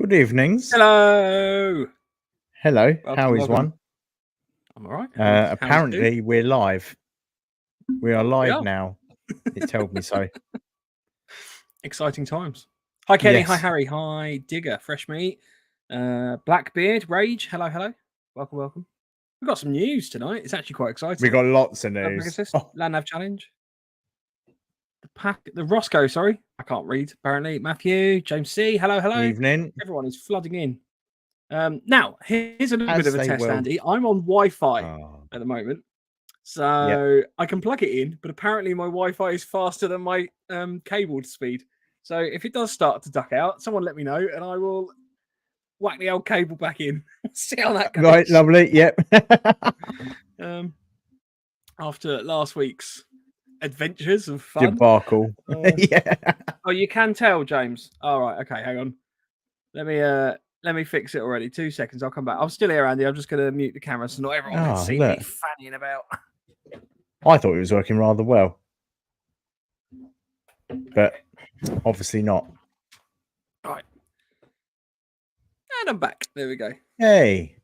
Good evenings. Hello. Hello. Welcome, How is welcome. one? I'm all right. Apparently, we're live. We are live are. now. It told me so. Exciting times. Hi, Kenny. Yes. Hi, Harry. Hi, Digger. Fresh meat. Blackbeard. Rage. Hello, hello. Welcome, welcome. We've got some news tonight. It's actually quite exciting. We got lots of news. Land Nav Challenge. The Roscoe, sorry. I can't read, apparently. Matthew, James C. Hello, hello. Evening. Everyone is flooding in. Now, here's a little bit of a test, Andy. I'm on Wi-Fi at the moment. So I can plug it in, but apparently my Wi-Fi is faster than my cabled speed. So if it does start to duck out, someone let me know and I will whack the old cable back in. See how that goes. Right, lovely. Yep. After last week's adventures of fun. Debacle. Yeah. Oh, you can tell, James. All right. Okay, hang on. Let me fix it already. 2 seconds. I'll come back. I'm still here, Andy. I'm just going to mute the camera so not everyone can see me fanning about. I thought it was working rather well, but obviously not. All right. And I'm back. There we go. Hey.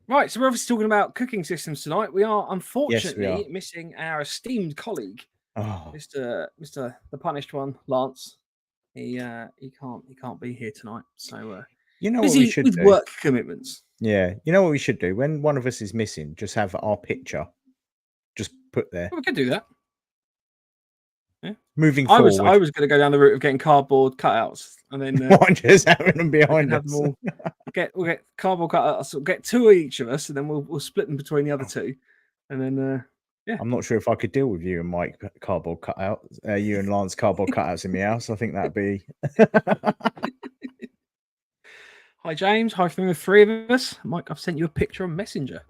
Right. So we're obviously talking about cooking systems tonight. We are unfortunately missing our esteemed colleague, Mr. the punished one, Lance. He can't be here tonight. So you know busy what we should with do? Work commitments. Yeah. You know what we should do? When one of us is missing, just have our picture just put there. Well, we could do that. Yeah. Moving forward. I was going to go down the route of getting cardboard cutouts and then just having them behind us. We'll get cardboard cutouts. We'll get two of each of us, and then we'll split them between the other two, and then I'm not sure if I could deal with you and Mike cardboard cutouts, you and Lance cardboard cutouts in my house. I think that'd be. Hi James. Hi from the three of us. Mike, I've sent you a picture on Messenger.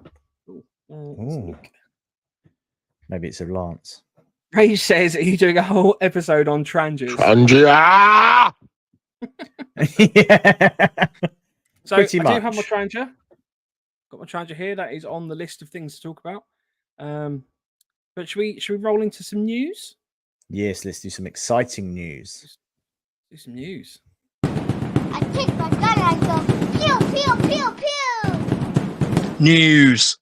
Maybe it's of Lance. Ray says, "Are you doing a whole episode on transies?" Yeah. So Pretty I much. do have my transia. Got my transia here. That is on the list of things to talk about. But should we roll into some news? Yes, let's do some exciting news. Do some news. I take my gun and I go pew pew pew pew. News.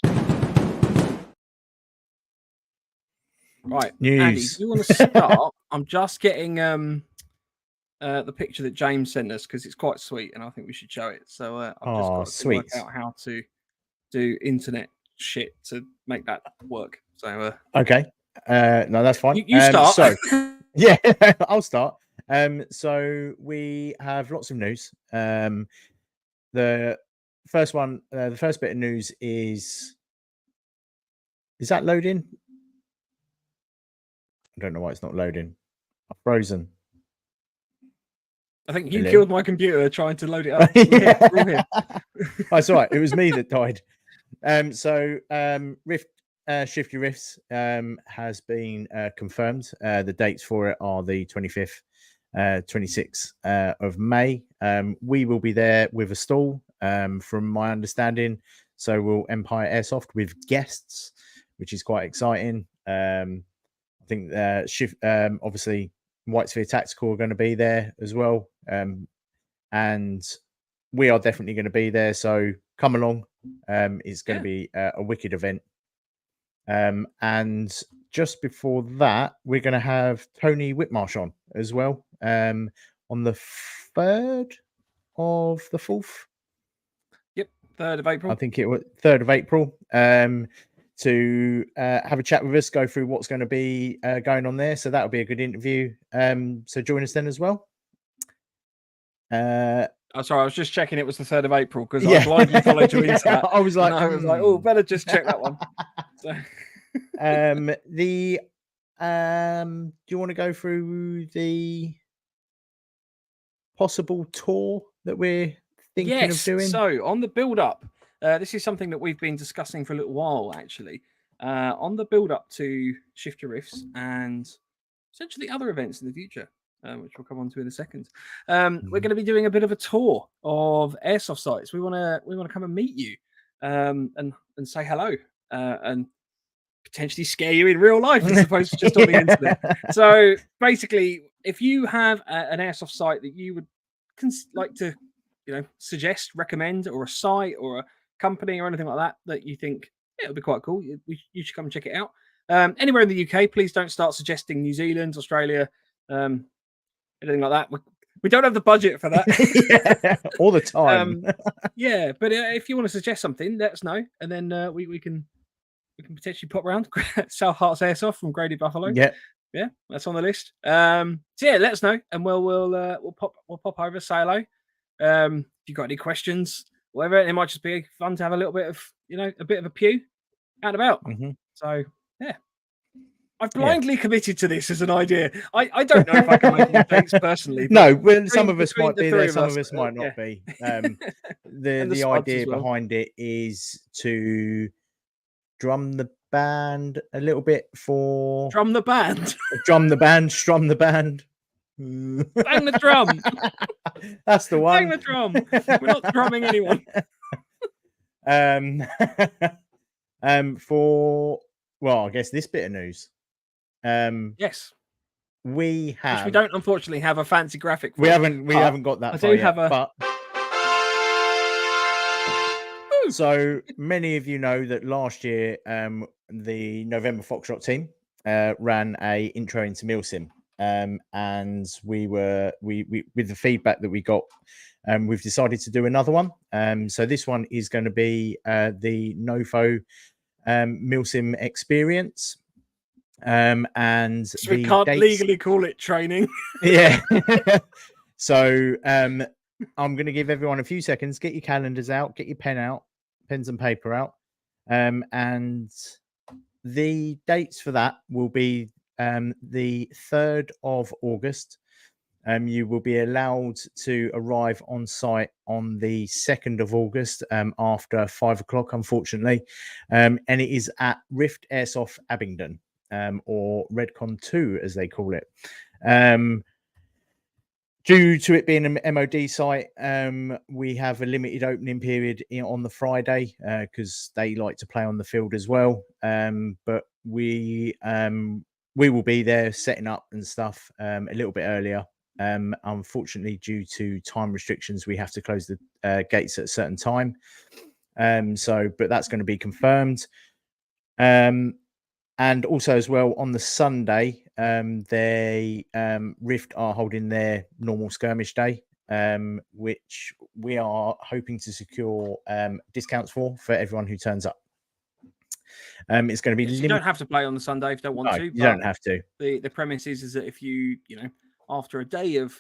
Right, news. Andy, do you want to start? I'm just getting the picture that James sent us because it's quite sweet, and I think we should show it. So I've just got to work out how to do internet shit to make that work. So okay, no, that's fine. You start. So yeah, I'll start. So we have lots of news. The first one, the first bit of news is that loading? I don't know why it's not loading. I'm frozen. I think you killed my computer trying to load it up. That's all right. It was me that died. Shifty Rifts has been confirmed. The dates for it are the 25th, 26th of May. We will be there with a stall, from my understanding. So we'll Empire Airsoft with guests, which is quite exciting. I think obviously White Sphere Tactical are going to be there as well. And we are definitely going to be there. So come along. It's going to be a wicked event. And just before that, we're going to have Tony Whitmarsh on as well. On the 3rd of the 4th. Yep, 3rd of April. I think it was 3rd of April. To have a chat with us, go through what's going to be going on there. So that'll be a good interview. So join us then as well. Sorry, I was just checking it was the 3rd of April because I blindly followed you into that. I was like, oh, better just check that one. So. Do you want to go through the possible tour that we're thinking of doing? So on the build up, this is something that we've been discussing for a little while, actually. On the build up to Shifty Rifts and essentially other events in the future, which we'll come on to in a second. We're going to be doing a bit of a tour of airsoft sites. We want to come and meet you, and say hello, and potentially scare you in real life as opposed to just on the internet. So basically, if you have an airsoft site that you would like to suggest, recommend, or a site or a company or anything like that you think it'll be quite cool, you should come and check it out. Anywhere in the UK, please don't start suggesting New Zealand, Australia, anything like that. We don't have the budget for that. All the time. Yeah, but if you want to suggest something, let us know, and then we can potentially pop around. South Hearts Airsoft from Grady Buffalo. Yeah, that's on the list. So yeah, let us know, and we'll pop over, say hello. If you got any questions, whatever, it might just be fun to have a little bit of a bit of a pew out and about. So yeah, I've blindly committed to this as an idea. I don't know if I can make any dates personally. No, well, some of us might be there, some of us might not be. The idea behind it is to drum the band a little bit for drum the band, strum the band. Bang the drum. That's the one. Bang the drum. We're not drumming anyone. I guess this bit of news. Yes, we have. Which we don't unfortunately have a fancy graphic for. We haven't got that. I do have a. But... So many of you know that last year, the November Foxtrot team ran a intro into MilSim, and we with the feedback that we got, we've decided to do another one. So this one is going to be the NoFo MilSim experience. And so we can't legally call it training. Yeah. So I'm going to give everyone a few seconds. Get your calendars out. Get your pens and paper out. And the dates for that will be the 3rd of August. You will be allowed to arrive on site on the 2nd of August after 5 o'clock, unfortunately. And it is at Rift Airsoft Abingdon, or Redcon 2, as they call it. Due to it being an MOD site, we have a limited opening period on the Friday because they like to play on the field as well. But we will be there setting up and stuff a little bit earlier. Unfortunately, due to time restrictions, we have to close the gates at a certain time. But that's going to be confirmed. And also as well on the Sunday, they Rift are holding their normal skirmish day, which we are hoping to secure discounts for everyone who turns up. It's going to be you don't have to play on the Sunday if you don't want to. You don't have to. The premise is that if you after a day of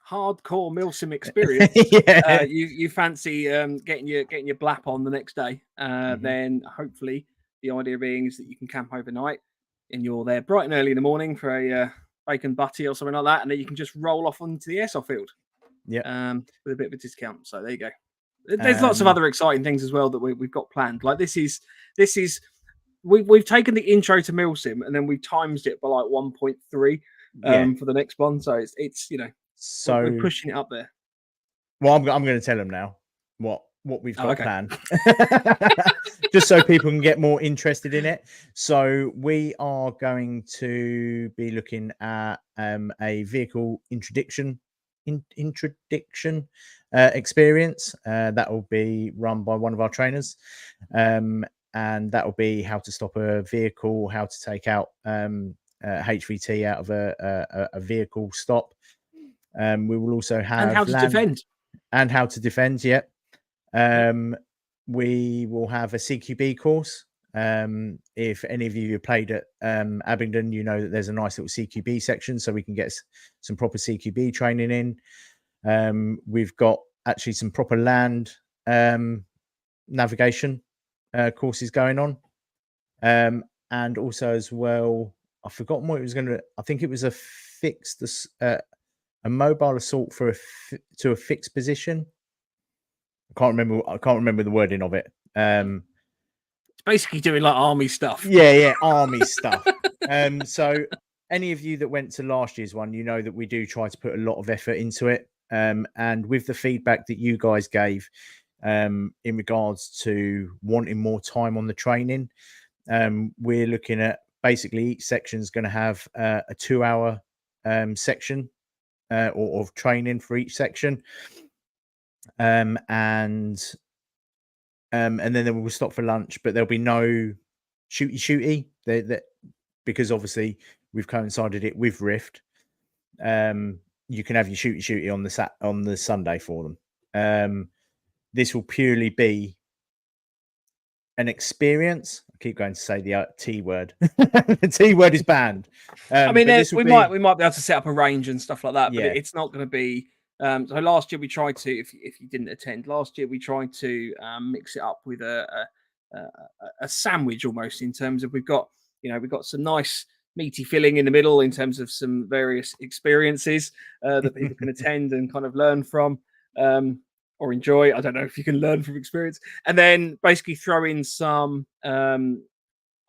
hardcore MilSim experience, you fancy getting your blap on the next day, then hopefully the idea being is that you can camp overnight and you're there bright and early in the morning for a bacon butty or something like that, and then you can just roll off onto the airsoft field. With a bit of a discount. So there you go. There's lots of other exciting things as well that we've got planned. Like this is we've taken the intro to MilSim and then we times it by like 1.3 for the next one. So it's so we're pushing it up there. Well, I'm going to tell them now what we've got planned, just so people can get more interested in it. So we are going to be looking at a vehicle introduction experience that will be run by one of our trainers, and that will be how to stop a vehicle, how to take out HVT out of a vehicle stop. We will also have how to defend. We will have a CQB course. If any of you have played at Abingdon, you know that there's a nice little CQB section, so we can get some proper CQB training in. We've got actually some proper land navigation courses going on, and also as well, I've forgotten what it was going to. I think it was a mobile assault to a fixed position. I can't remember the wording of it. It's basically doing like army stuff. Yeah, army stuff. So any of you that went to last year's one, you know that we do try to put a lot of effort into it. And with the feedback that you guys gave in regards to wanting more time on the training, we're looking at basically each section is going to have a 2-hour section or of training for each section. and then we'll stop for lunch, but there'll be no shooty. Because obviously we've coincided it with Rift. You can have your shooty on the Sunday for them. This will purely be an experience. I keep going to say the T word. The T word is banned. I mean, we might be able to set up a range and stuff like that, but it's not going to be. So last year we tried to, if you didn't attend, last year we tried to mix it up with a sandwich almost, in terms of we've got some nice meaty filling in the middle in terms of some various experiences that people can attend and kind of learn from. Or enjoy. I don't know if you can learn from experience, and then basically throw in some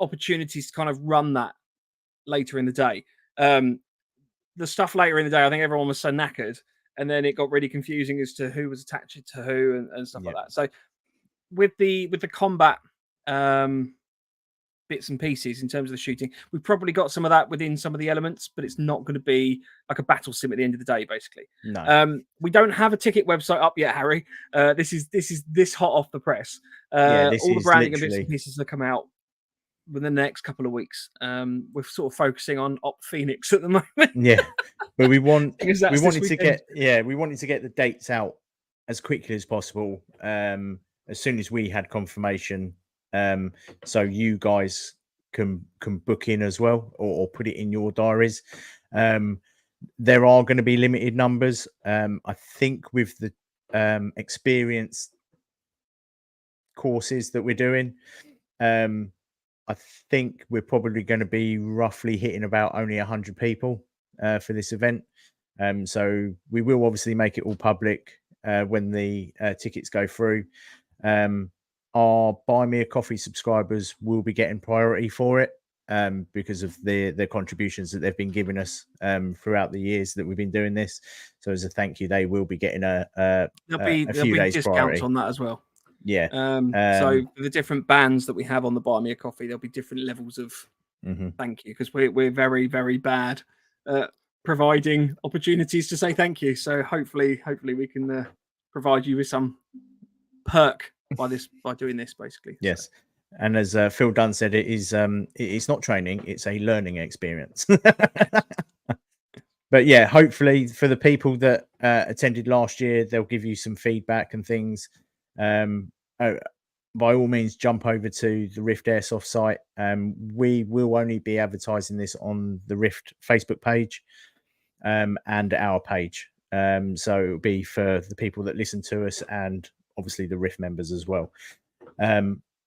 opportunities to kind of run that later in the day. The stuff later in the day, I think everyone was so knackered, and then it got really confusing as to who was attached to who and stuff like that. So with the combat bits and pieces in terms of the shooting, we've probably got some of that within some of the elements, but it's not going to be like a battle sim at the end of the day, basically. No. We don't have a ticket website up yet, Harry. This is this hot off the press. All the branding and bits and pieces will come out within the next couple of weeks. We're sort of focusing on Op Phoenix at the moment. Yeah, but we wanted to get the dates out as quickly as possible, as soon as we had confirmation. So you guys can book in as well, or put it in your diaries. There are going to be limited numbers. I think with the experience courses that we're doing, I think we're probably going to be roughly hitting about only 100 people for this event. So we will obviously make it all public when the tickets go through. Our Buy Me a Coffee subscribers will be getting priority for it because of the contributions that they've been giving us throughout the years that we've been doing this. So as a thank you, they will be getting a few days discounts priority on that as well. Yeah. So for the different bands that we have on the Buy Me a Coffee, there'll be different levels of thank you, because we're very, very bad at providing opportunities to say thank you. So hopefully we can provide you with some perk by doing this, basically. Yes. So. And as Phil Dunn said, it's not training, it's a learning experience. But yeah, hopefully for the people that attended last year, they'll give you some feedback and things. By all means, jump over to the Rift Airsoft site. We will only be advertising this on the Rift Facebook page and our page. So it'll be for the people that listen to us and obviously the Rift members as well.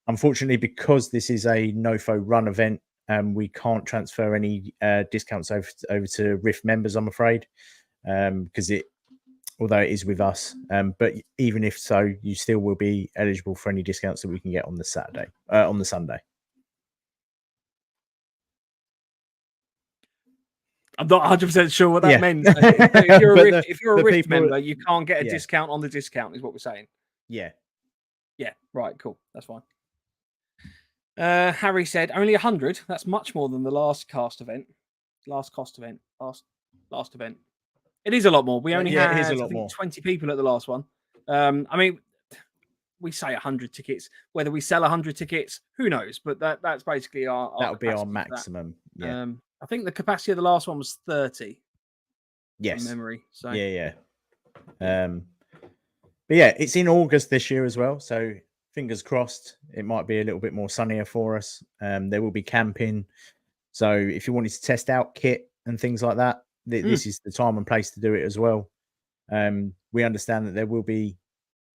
Unfortunately, because this is a NoFo run event, we can't transfer any discounts over to Rift members, I'm afraid, because although it is with us, but even if so, you still will be eligible for any discounts that we can get on the Sunday. I'm not 100% sure what that meant. If you're a Rift member, you can't get a discount on the discount, is what we're saying. Yeah. Yeah, right, cool. That's fine. Harry said, only 100. That's much more than the last event. Last event. It is a lot more. We only had 20 people at the last one. I mean, we say 100 tickets. Whether we sell 100 tickets, who knows? But that's basically our that would be our maximum. Yeah. I think the capacity of the last one was 30. Yes. From memory. So yeah. But yeah, it's in August this year as well. So fingers crossed, it might be a little bit more sunnier for us. There will be camping. So if you wanted to test out kit and things like that, this is the time and place to do it as well. We understand that there will be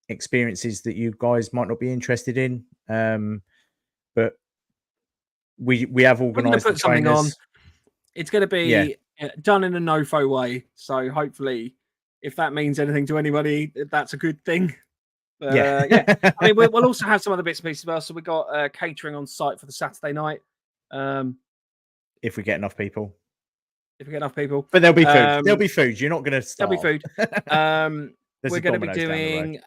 experiences that you guys might not be interested in, but we have organised put something on. It's going to be done in a NoFo way. So hopefully, if that means anything to anybody, that's a good thing. I mean, we'll also have some other bits and pieces as well. So we got catering on site for the Saturday night. If we get enough people. But there'll be food. There'll be food. You're not going to starve. There'll be food. We're going to be doing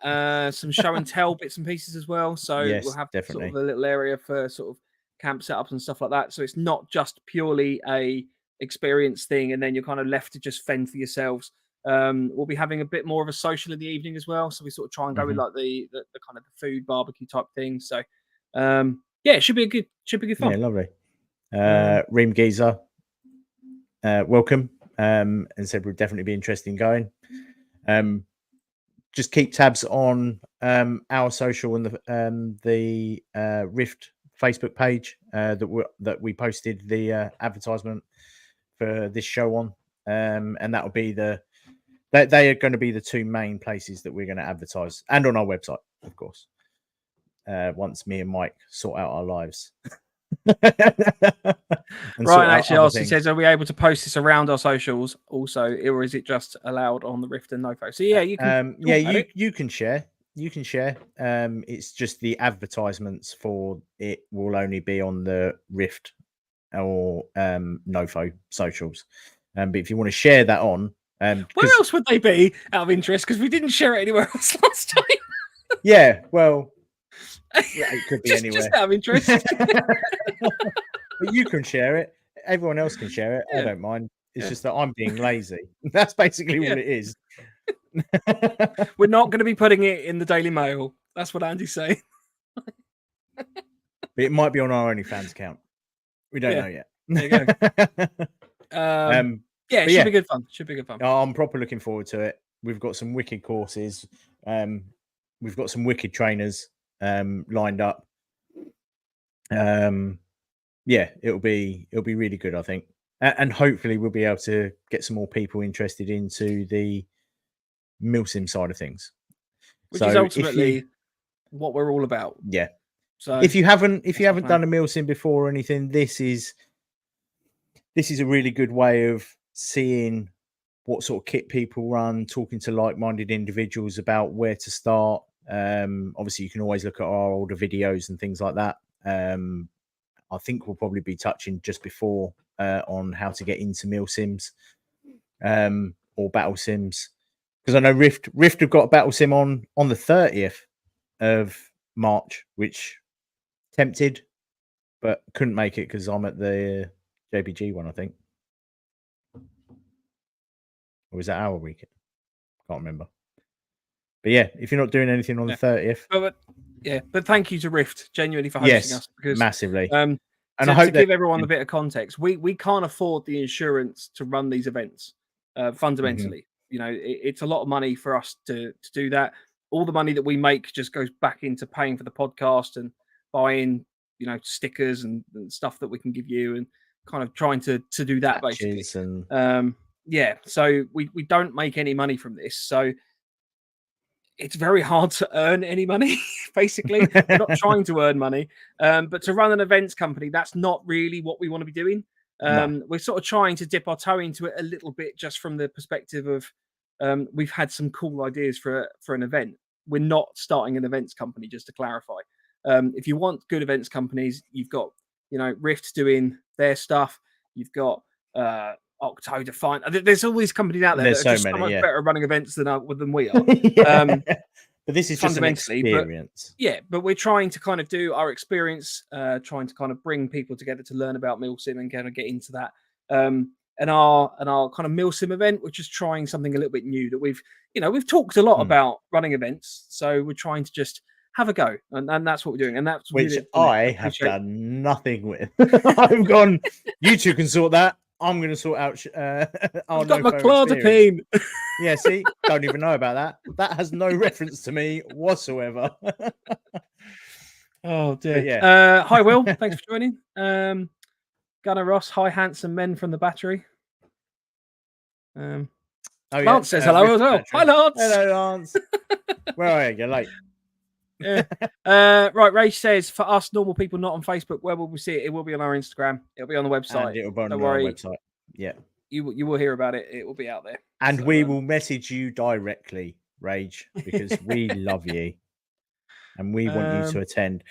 some show and tell bits and pieces as well. So we'll have sort of a little area for sort of camp setups and stuff like that. So it's not just purely a experience thing, and then you're kind of left to just fend for yourselves. We'll be having a bit more of a social in the evening as well. So we sort of try and go with like the kind of the food barbecue type thing. So yeah, it should be good fun. Yeah, lovely. Reem Geezer, welcome. And said we'd definitely be interested in going. Just keep tabs on our social and the Rift Facebook page that we posted the advertisement for this show on, and that'll be they are going to be the two main places that we're going to advertise, and on our website, of course. Once me and Mike sort out our lives. Right, actually, also says, are we able to post this around our socials also, or is it just allowed on the Rift and NoFo? So yeah, you can. You can share. You can share. It's just the advertisements for it will only be on the Rift or NoFo socials. But if you want to share that on, where else would they be out of interest? Because we didn't share it anywhere else last time. Yeah, well, it could be anywhere. Just out of interest. But you can share it. Everyone else can share it. I don't mind. It's just that I'm being lazy. That's basically what it is. We're not going to be putting it in the Daily Mail. That's what Andy's saying. But it might be on our OnlyFans account. We don't know yet. There you go. Yeah, it should be good fun. Should be good fun. I'm proper looking forward to it. We've got some wicked courses. We've got some wicked trainers lined up. Yeah, it'll be really good, I think, and hopefully we'll be able to get some more people interested into the MILSIM side of things, which is ultimately what we're all about. Yeah. So if you haven't done a MILSIM before or anything, this is a really good way of seeing what sort of kit people run, talking to like-minded individuals about where to start. Obviously, you can always look at our older videos and things like that. I think we'll probably be touching just before on how to get into MILSIMs or battle sims, because I know Rift have got a battle sim on the 30th of March, which tempted, but couldn't make it because I'm at the JPG one, I think. Or was that our weekend? Can't remember. But yeah, if you're not doing anything on the 30th. But thank you to Rift genuinely for hosting us, because massively. And I hope to give everyone a bit of context, we can't afford the insurance to run these events. Fundamentally, you know, it's a lot of money for us to do that. All the money that we make just goes back into paying for the podcast and buying, you know, stickers and stuff that we can give you, and kind of trying to do that basically. And so we don't make any money from this, so it's very hard to earn any money. Basically, we're not trying to earn money, but to run an events company, that's not really what we want to be doing. We're sort of trying to dip our toe into it a little bit, just from the perspective of we've had some cool ideas for an event. We're not starting an events company, just to clarify. If you want good events companies, you've got, you know, Rift doing their stuff. You've got Octo Define. There's all these companies out there that are just so much better at running events than we are. But this is just an experience. But we're trying to kind of do our experience, trying to kind of bring people together to learn about MILSIM and kind of get into that. And our kind of MILSIM event, we're just trying something a little bit new that we've talked a lot about running events. So we're trying to just have a go, and that's what we're doing. And that's which really, I have done nothing with. I've gone, you two can sort that. I'm going to sort out I've got my clozapine. Yeah, see, don't even know about that. That has no reference to me whatsoever. Oh dear. Hi Will, thanks for joining. Gunnar Ross, hi handsome men from the battery. Lance says hello as well. Hi Lance. Hello Lance. Where are you? You're late. Right, Ray says, for us normal people not on Facebook, where will we see it? It will be on our Instagram. It'll be on the website. And it'll be on our website. Yeah. You will hear about it. It will be out there. And we will message you directly, Rage, because we love you. And we want you to attend.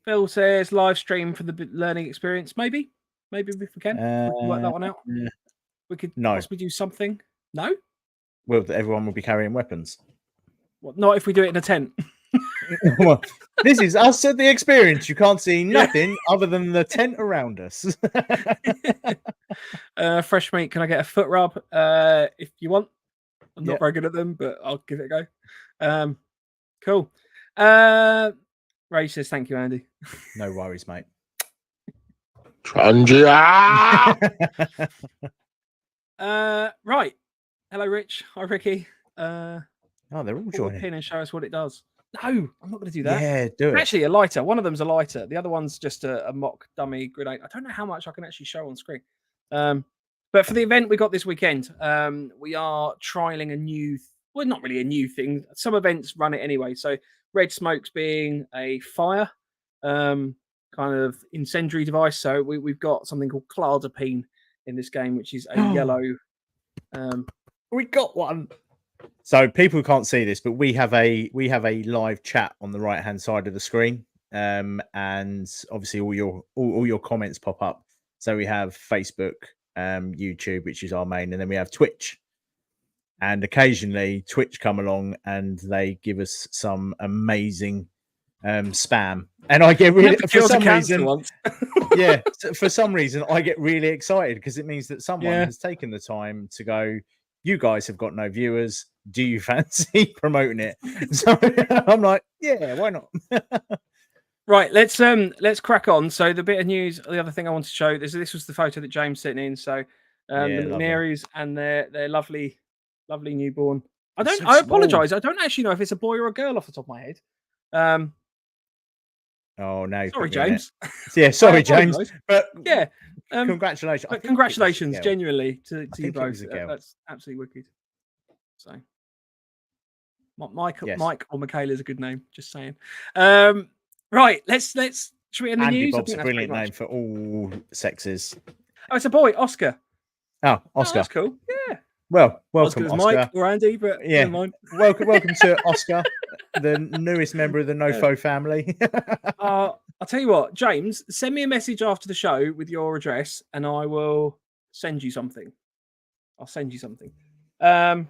Phil says live stream for the learning experience. Maybe if we can. We can work that one out. We could possibly do something. No? Well, everyone will be carrying weapons. What, not if we do it in a tent. Well, this is us at the experience. You can't see nothing other than the tent around us. Fresh meat. Can I get a foot rub? If you want. I'm not very good at them, but I'll give it a go. Cool. Ray says, thank you, Andy. No worries, mate. Right. Hello, Rich. Hi, Ricky. Oh, they're all Pull a joining. pin and show us what it does. No, I'm not going to do that. Yeah, do it. Actually, a lighter. One of them's a lighter. The other one's just a mock dummy grenade. I don't know how much I can actually show on screen. But for the event we got this weekend, we are trialing a new, well, not really a new thing. Some events run it anyway. So red smokes being a fire kind of incendiary device. So we've got something called cladapine in this game, which is a yellow. We got one. So people can't see this, but we have a live chat on the right hand side of the screen, and obviously all your comments pop up. So we have Facebook, YouTube, which is our main, and then we have Twitch. And occasionally Twitch come along and they give us some amazing spam, and I get really for some reason yeah, for some reason I get really excited because it means that someone has taken the time to go, you guys have got no viewers, do you fancy promoting it? So I'm like, yeah, why not? Right, let's crack on. So the bit of news, the other thing I want to show, this was the photo that James sent in. So the McNairys and their lovely newborn. I apologize. I don't actually know if it's a boy or a girl off the top of my head. Oh no! Sorry, James. Yeah, sorry, James. But yeah, congratulations! But congratulations, genuinely, to you both. That's absolutely wicked. So, Mike or Michaela is a good name. Just saying. Right, let's. Should we end the Andy news? Bob's a brilliant name for all sexes. Oh, it's a boy, Oscar. Oh, Oscar. Oh, that's cool. Yeah. Well, welcome, Oscar. Mike or Andy, but yeah, never mind. welcome to Oscar, the newest member of the NoFo family. I'll tell you what, James, send me a message after the show with your address, and I will send you something. I'll send you something. Oh,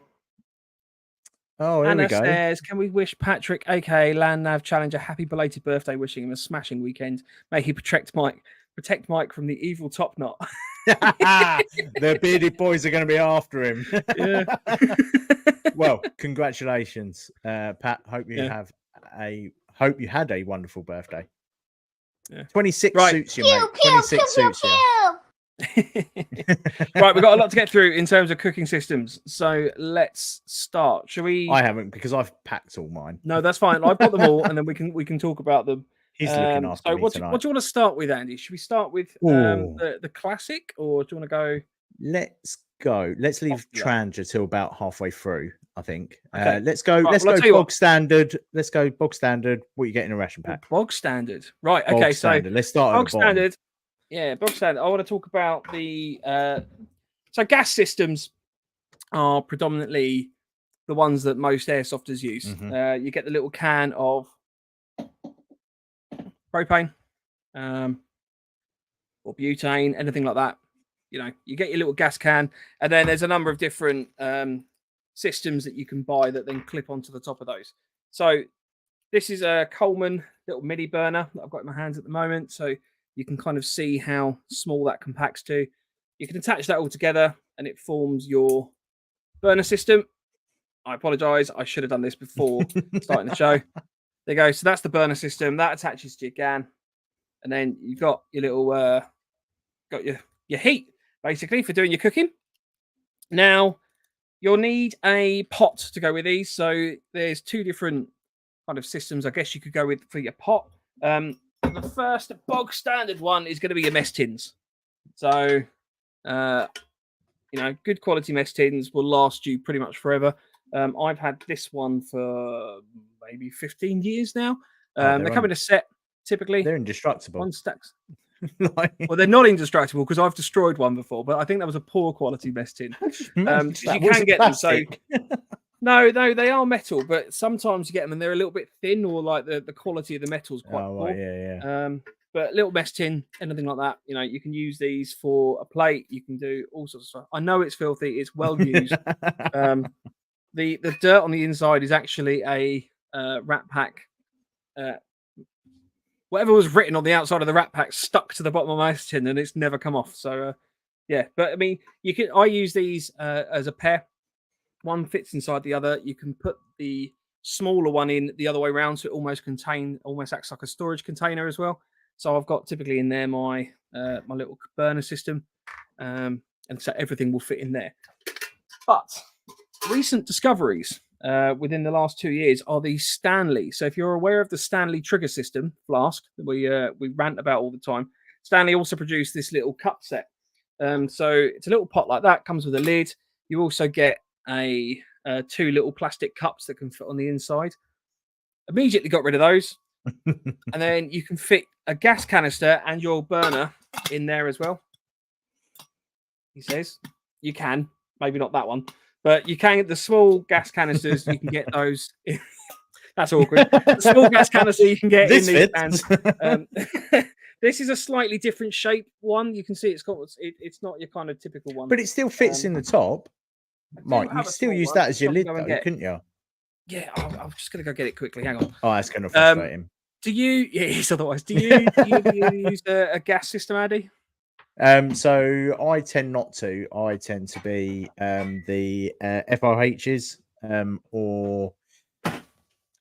here Anna we go. says, can we wish Patrick, aka Landnav Challenger, happy belated birthday, wishing him a smashing weekend. May he protect Mike from the evil top knot. The bearded boys are going to be after him. Yeah. Well, congratulations, Pat. Hope you had a wonderful birthday. Yeah. 26 suits you, mate. 26 suits you. Right, we've got a lot to get through in terms of cooking systems. So let's start. Shall we? I haven't, because I've packed all mine. No, that's fine. I've got them all, and then we can talk about them. He's looking after me tonight. What do you want to start with, Andy? Should we start with the classic, or do you want to go? Let's go. Let's leave Trangia till about halfway through, I think. Okay. Let's go. Right, let's go bog standard. Let's go bog standard. What you get in a ration pack? Bog standard. Right. Okay. Bog standard. Let's start bog standard. Yeah, bog standard. I want to talk about the so gas systems are predominantly the ones that most airsofters use. Mm-hmm. You get the little can of propane or butane, anything like that. You know, you get your little gas can, and then there's a number of different systems that you can buy that then clip onto the top of those. So this is a Coleman little mini burner that I've got in my hands at the moment. So you can kind of see how small that compacts to. You can attach that all together and it forms your burner system. I apologize. I should have done this before starting the show. There you go. So that's the burner system that attaches to your can. And then you've got your little, got your heat basically for doing your cooking. Now you'll need a pot to go with these. So there's two different kind of systems, I guess you could go with for your pot. The first bog standard one is going to be your mess tins. So, good quality mess tins will last you pretty much forever. I've had this one for maybe 15 years now. They come in a set, typically. They're indestructible. One stacks. Well, they're not indestructible because I've destroyed one before, but I think that was a poor quality mess tin. You can get them. So no, they are metal, but sometimes you get them and they're a little bit thin, or like the quality of the metal's quite poor. Right, yeah. But little mess tin, anything like that, you can use these for a plate. You can do all sorts of stuff. I know it's filthy. It's well used. The dirt on the inside is actually a Rat Pack whatever was written on the outside of the rat pack stuck to the bottom of my ice tin, and it's never come off. So yeah, but I mean, I use these as a pair. One fits inside the other. You can put the smaller one in the other way around, so it almost acts like a storage container as well. So I've got typically in there my my little burner system, and so everything will fit in there. But recent discoveries within the last 2 years are the Stanley. So if you're aware of the Stanley trigger system flask that we rant about all the time, Stanley also produced this little cup set. So it's a little pot like that, comes with a lid. You also get a 2 little plastic cups that can fit on the inside. Immediately got rid of those. And then you can fit a gas canister and your burner in there as well. He says you can, maybe not that one, but you can get the small gas canisters. You can get those. That's awkward. The small gas canister you can get This in these fits. stands. This is a slightly different shape one. You can see it's not your kind of typical one, But it still fits in the top. Mike, you have could a still small use one, that as your which I lid, can go and though, get. couldn't you? Yeah, I'm just gonna go get it quickly. Hang on. Oh, that's going to frustrate him. Do you? Yes. Otherwise, do you use a gas system, Addy? So I tend not to. I tend to be the FRHs, or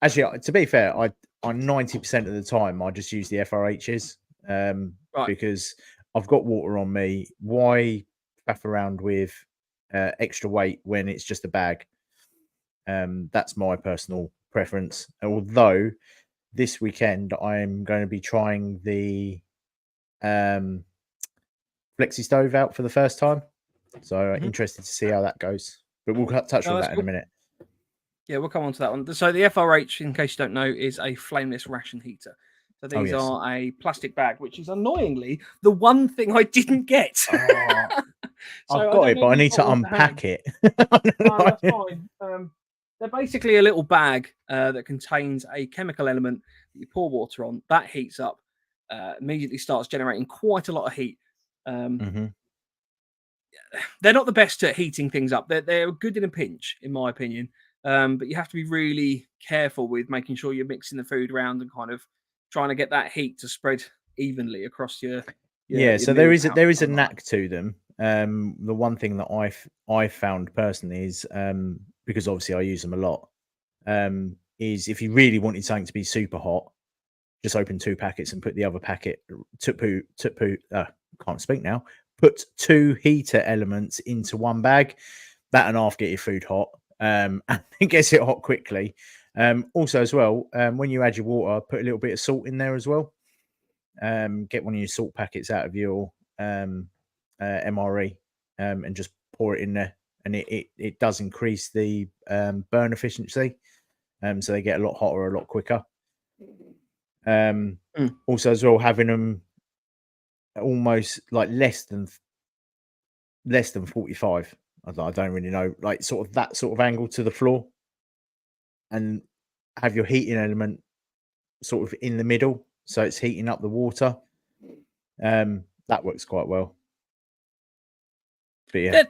actually, to be fair, on 90% of the time I just use the FRHs, Right. because I've got water on me. Why faff around with extra weight when it's just a bag? That's my personal preference. Although this weekend I'm going to be trying the Flexi Stove out for the first time, so interested to see how that goes. But we'll touch on that in a minute. Yeah, we'll come on to that one. So the FRH, in case you don't know, is a flameless ration heater. So these are a plastic bag, which is annoyingly the one thing I didn't get. So I've got it, but I need to unpack it. No, that's fine. They're basically a little bag that contains a chemical element that you pour water on. That heats up, immediately starts generating quite a lot of heat. They're not the best at heating things up. They're good in a pinch, in my opinion. But you have to be really careful with making sure you're mixing the food around and kind of trying to get that heat to spread evenly across your so there is a knack to them. The one thing that I found personally is, because obviously I use them a lot, is if you really wanted something to be super hot, just open 2 packets and put the other packet can't speak now. Put 2 heater elements into one bag. That and half get your food hot, and it gets it hot quickly. Also, as well, when you add your water, put a little bit of salt in there as well. Get one of your salt packets out of your MRE, and just pour it in there, and it does increase the burn efficiency, so they get a lot hotter a lot quicker. Also, as well, having them almost like less than 45. I don't really know, like sort of that sort of angle to the floor, and have your heating element sort of in the middle, so it's heating up the water. That works quite well. But yeah,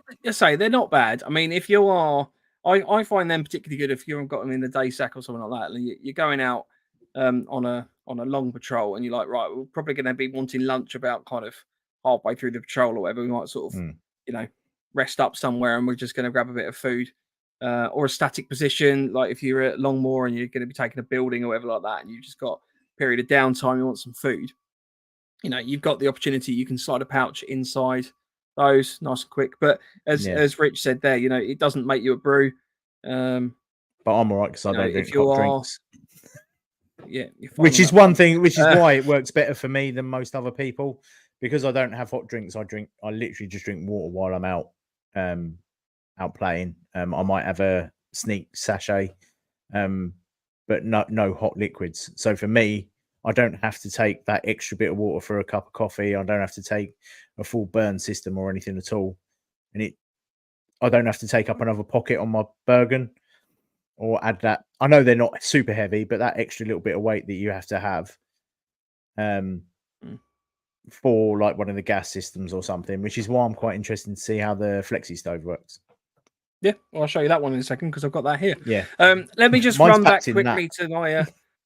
they're not bad. I mean, if you are, I find them particularly good if you've got them in the day sack or something like that. You're going out on a long patrol, and you're like, right, we're probably going to be wanting lunch about kind of halfway through the patrol or whatever. We might sort of, rest up somewhere, and we're just going to grab a bit of food, or a static position. Like if you're at Longmoor and you're going to be taking a building or whatever like that, and you've just got a period of downtime, you want some food. You've got the opportunity. You can slide a pouch inside those, nice and quick. But as Rich said there, it doesn't make you a brew. But I'm all right because I don't drink hot drinks. Yeah, which is one thing, which is why it works better for me than most other people, because I don't have hot drinks. I literally just drink water while I'm out playing. I might have a sneak sachet, but no hot liquids. So for me, I don't have to take that extra bit of water for a cup of coffee. I don't have to take a full burn system or anything at all, and I don't have to take up another pocket on my Bergen or add that. I know they're not super heavy, but that extra little bit of weight that you have to have for like one of the gas systems or something, which is why I'm quite interested to see how the Flexi Stove works. Yeah, well, I'll show you that one in a second because I've got that here. Yeah. Let me just run back quickly to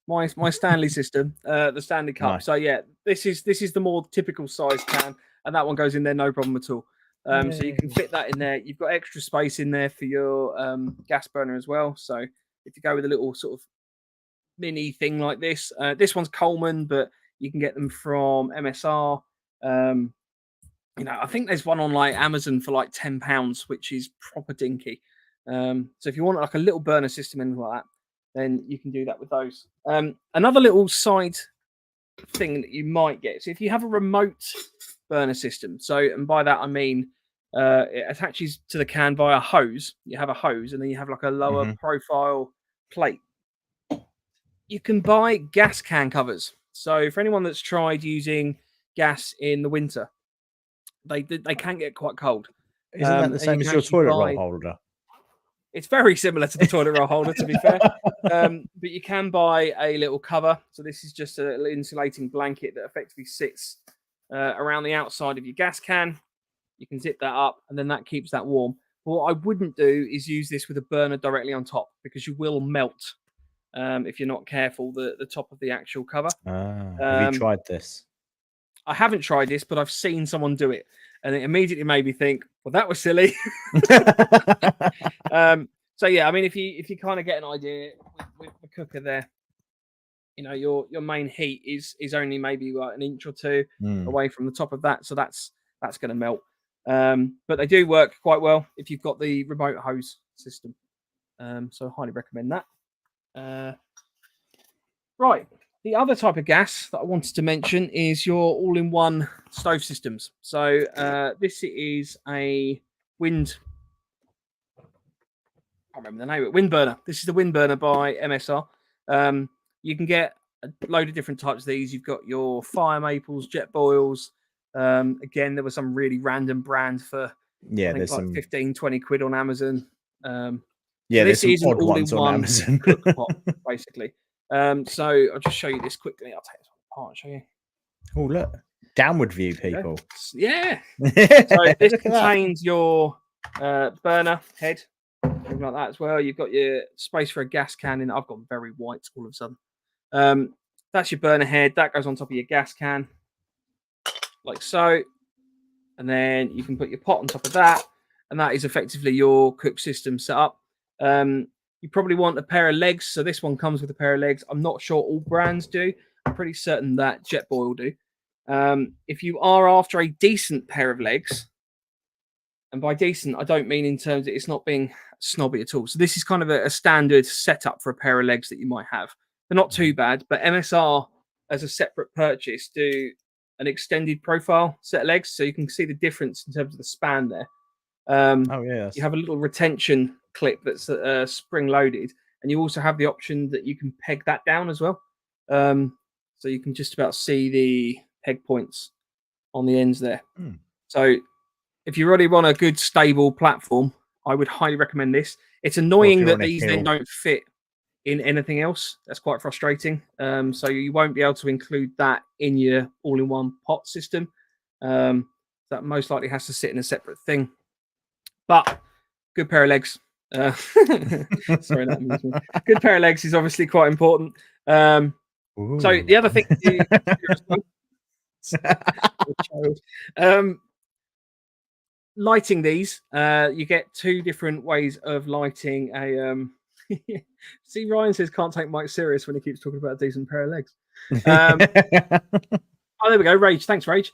my Stanley system, the Stanley Cup. Nice. So yeah, this is the more typical size can, and that one goes in there no problem at all. So you can fit that in there. You've got extra space in there for your gas burner as well. So if you go with a little sort of mini thing like this, this one's Coleman, but you can get them from MSR. You know, I think there's one on like Amazon for like £10, which is proper dinky. So if you want like a little burner system and like that, then you can do that with those. Another little side thing that you might get. So if you have a remote burner system, so and by that I mean it attaches to the can via a hose. You have a hose, and then you have like a lower profile plate. You can buy gas can covers. So for anyone that's tried using gas in the winter, they can get quite cold. Isn't that the same as your toilet roll holder? It's very similar to the toilet roll holder, to be fair. But you can buy a little cover. So this is just a little insulating blanket that effectively sits around the outside of your gas can. You can zip that up, and then that keeps that warm. But what I wouldn't do is use this with a burner directly on top, because you will melt if you're not careful the top of the actual cover. Have you tried this? I haven't tried this, but I've seen someone do it, and it immediately made me think, well, that was silly. So yeah, I mean, if you kind of get an idea with the cooker there, you know, your main heat is only maybe like an inch or two away from the top of that, so that's going to melt. But they do work quite well if you've got the remote hose system. So I highly recommend that. Right. The other type of gas that I wanted to mention is your all-in-one stove systems. So this is a wind. I can't remember the name of it. Wind burner. This is the wind burner by MSR. You can get a load of different types of these. You've got your fire maples, jet boils. Again, there was some really random brand for there's like 15, 20 quid on Amazon. There's some odd ones on Amazon. Cook pot, basically. So I'll just show you this quickly. I'll take this apart and show you. Oh, look. Downward view, people. Yeah. So this contains your burner head, something like that as well. You've got your space for a gas can in. I've gone very white all of a sudden. That's your burner head. That goes on top of your gas can, like so. And then you can put your pot on top of that. And that is effectively your cook system set up. You probably want a pair of legs. So this one comes with a pair of legs. I'm not sure all brands do. I'm pretty certain that Jetboil do. If you are after a decent pair of legs, and by decent, I don't mean in terms of it's not being snobby at all. So this is kind of a standard setup for a pair of legs that you might have. They're not too bad, but MSR as a separate purchase do an extended profile set of legs. So you can see the difference in terms of the span there. You have a little retention clip that's spring loaded, and you also have the option that you can peg that down as well. So you can just about see the peg points on the ends there. So if you really want a good stable platform, I would highly recommend this. It's annoying that these then don't fit in anything else. That's quite frustrating. So you won't be able to include that in your all-in-one pot system. That most likely has to sit in a separate thing. But good pair of legs. Sorry, that amused me. Good pair of legs is obviously quite important. So the other thing, lighting these, you get two different ways of lighting a. See, Ryan says can't take Mike serious when he keeps talking about a decent pair of legs. Oh, there we go. Rage, thanks, Rage.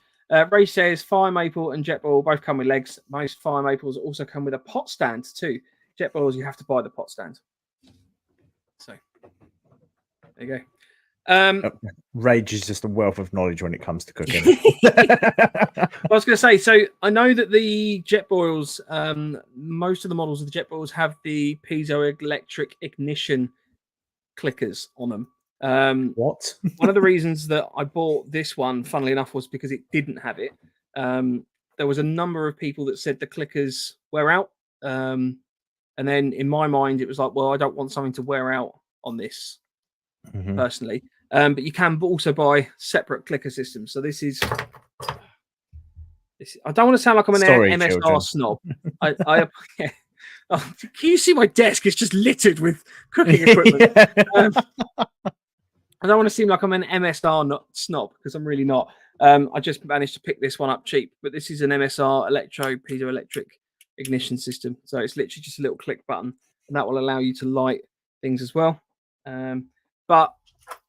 Rage says fire maple and jet boil both come with legs. Most fire maples also come with a pot stand too. Jet boils, you have to buy the pot stand. So there you go. Rage is just a wealth of knowledge when it comes to cooking. I was going to say, so I know that the jet boils, most of the models of the jet boils have the piezoelectric ignition clickers on them. What? One of the reasons that I bought this one, funnily enough, was because it didn't have it. There was a number of people that said the clickers wear out. And then in my mind, it was like, well, I don't want something to wear out on this personally. But you can also buy separate clicker systems. So this is I don't want to sound like I'm an MSR snob. Yeah. Oh, can you see my desk is just littered with cooking equipment? I don't want to seem like I'm an MSR snob because I'm really not. I just managed to pick this one up cheap, but this is an MSR piezoelectric ignition system. So it's literally just a little click button, and that will allow you to light things as well. But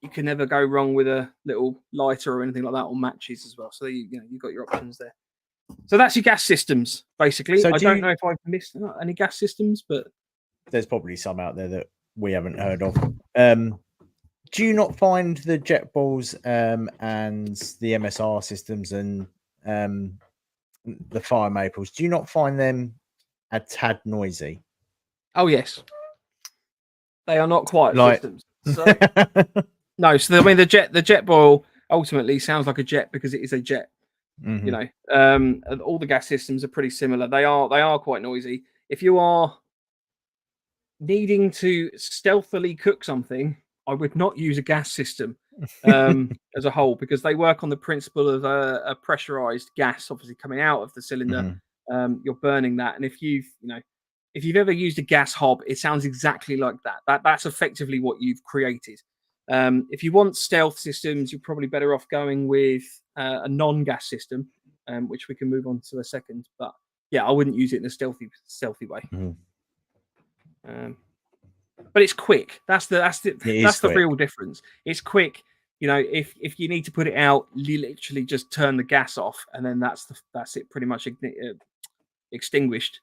you can never go wrong with a little lighter or anything like that, or matches as well. So you've got your options there. So that's your gas systems, basically. So I don't know if I've missed any gas systems, but there's probably some out there that we haven't heard of. Do you not find the jet balls and the MSR systems and the fire maples, do you not find them a tad noisy? Oh yes, they are not quiet systems. So, no, so the jet ball ultimately sounds like a jet because it is a jet. Mm-hmm. And all the gas systems are pretty similar. They are quite noisy. If you are needing to stealthily cook something, I would not use a gas system as a whole, because they work on the principle of a pressurized gas, obviously coming out of the cylinder. Mm-hmm. You're burning that, and if you've ever used a gas hob, it sounds exactly like that. That's effectively what you've created. If you want stealth systems, you're probably better off going with a non-gas system, which we can move on to a second. But yeah, I wouldn't use it in a stealthy way. Mm-hmm. But it's quick. That's the real difference. It's quick. If you need to put it out, you literally just turn the gas off, and then that's it. Pretty much extinguished.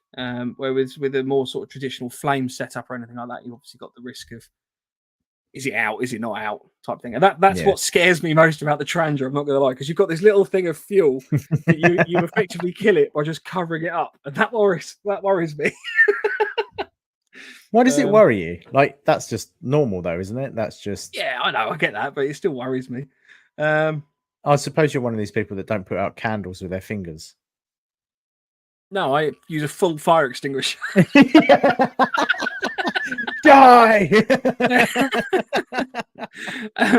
Whereas with a more sort of traditional flame setup or anything like that, you obviously got the risk of, is it out, is it not out type thing. And that's what scares me most about the Trangia, I'm not going to lie, because you've got this little thing of fuel that you effectively kill it by just covering it up, and that worries me. Why does it worry you? Like, that's just normal though, isn't it? That's just... Yeah, I know, I get that, but it still worries me. I suppose you're one of these people that don't put out candles with their fingers. No, I use a full fire extinguisher. Die!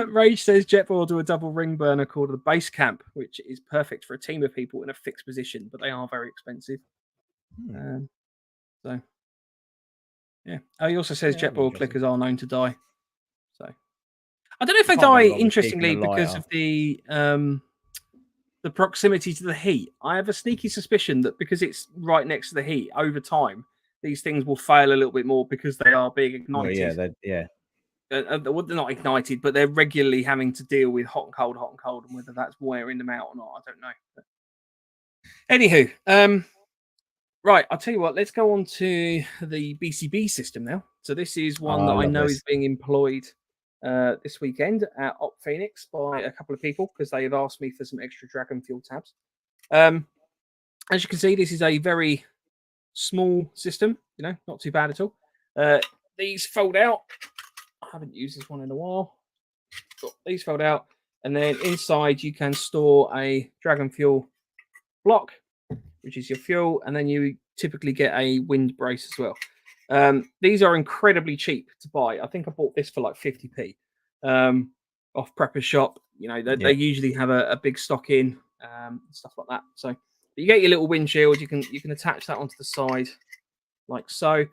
Rage says Jetball will do a double ring burner called the base camp, which is perfect for a team of people in a fixed position, but they are very expensive. So, yeah. Oh, he also says Jetball clickers are known to die. So, I don't know if they die, interestingly, because of the proximity to the heat. I have a sneaky suspicion that because it's right next to the heat, over time, these things will fail a little bit more because they are being ignited. They're not ignited, but they're regularly having to deal with hot and cold, and whether that's wearing them out or not, I don't know. But... Anywho, right, I'll tell you what, let's go on to the BCB system now. So this is one that I know is being employed this weekend at Op Phoenix by a couple of people because they have asked me for some extra Dragon Fuel tabs. As you can see, this is a very small system, not too bad at all. These fold out. I haven't used this one in a while. These fold out, and then inside you can store a Dragon Fuel block, which is your fuel, and then you typically get a wind brace as well. These are incredibly cheap to buy. I think I bought this for like 50p off Prepper's Shop. They usually have a big stock in stuff like that. So you get your little windshield. You can attach that onto the side like so.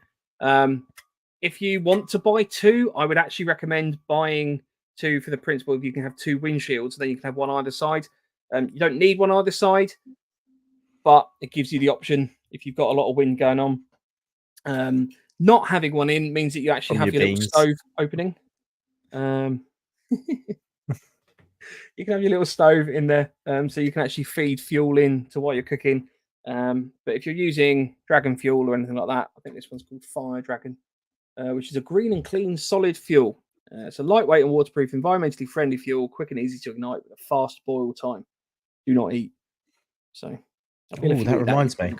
If you want to buy two, I would actually recommend buying two for the principle of you can have two windshields, then you can have one either side. You don't need one either side, but it gives you the option if you've got a lot of wind going on. Not having one in means that you actually have your little stove opening. You can have your little stove in there, so you can actually feed fuel in to while you're cooking. But if you're using Dragon Fuel or anything like that, I think this one's called Fire Dragon, which is a green and clean solid fuel. It's a lightweight and waterproof, environmentally friendly fuel, quick and easy to ignite with a fast boil time. Do not eat. So that reminds me.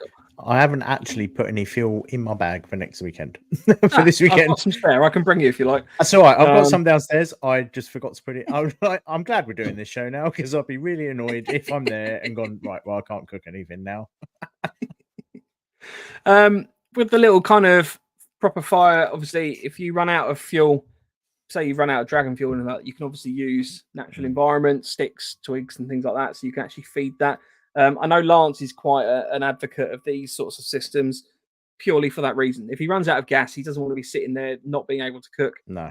I haven't actually put any fuel in my bag for next weekend. For this weekend, I've got some spare. I can bring you if you like. That's all right. I've got some downstairs. I just forgot to put it. I'm glad we're doing this show now because I'll be really annoyed if I'm there and gone right. Well, I can't cook anything now. With the little kind of proper fire, obviously, if you run out of fuel, say you run out of Dragon Fuel and that, you can obviously use natural environment, sticks, twigs, and things like that. So you can actually feed that. I know Lance is quite an advocate of these sorts of systems purely for that reason. If he runs out of gas, he doesn't want to be sitting there not being able to cook. No.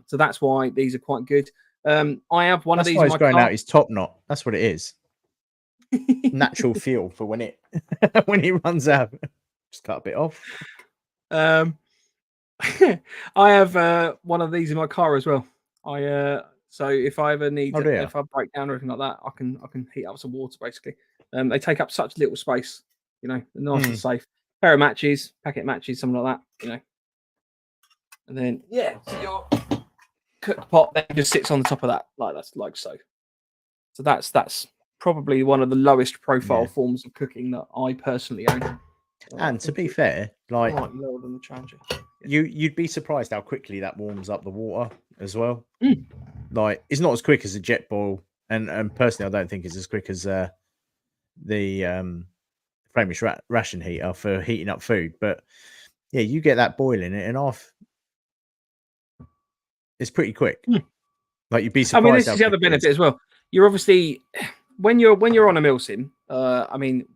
So that's why these are quite good. I have one That's of these why in it's my going car. out is top knot. That's what it is. Natural feel for when it when he runs out. Just cut a bit off. I have one of these in my car as well. So if I ever need, if I break down or anything like that, I can heat up some water basically. They take up such little space, nice and safe. Pair of matches, packet matches, something like that, And then so your cook pot then just sits on the top of that, like so. So that's probably one of the lowest profile forms of cooking that I personally own. And to be fair, like lower than the Challenger. You'd be surprised how quickly that warms up the water as well. Mm. Like it's not as quick as a jet boil, and personally, I don't think it's as quick as the Flemish ration heater for heating up food. But yeah, you get that boiling it, and off. It's pretty quick. Like you'd be surprised. I mean, this is the other benefit as well. You're obviously when you're on a meal sim. I mean,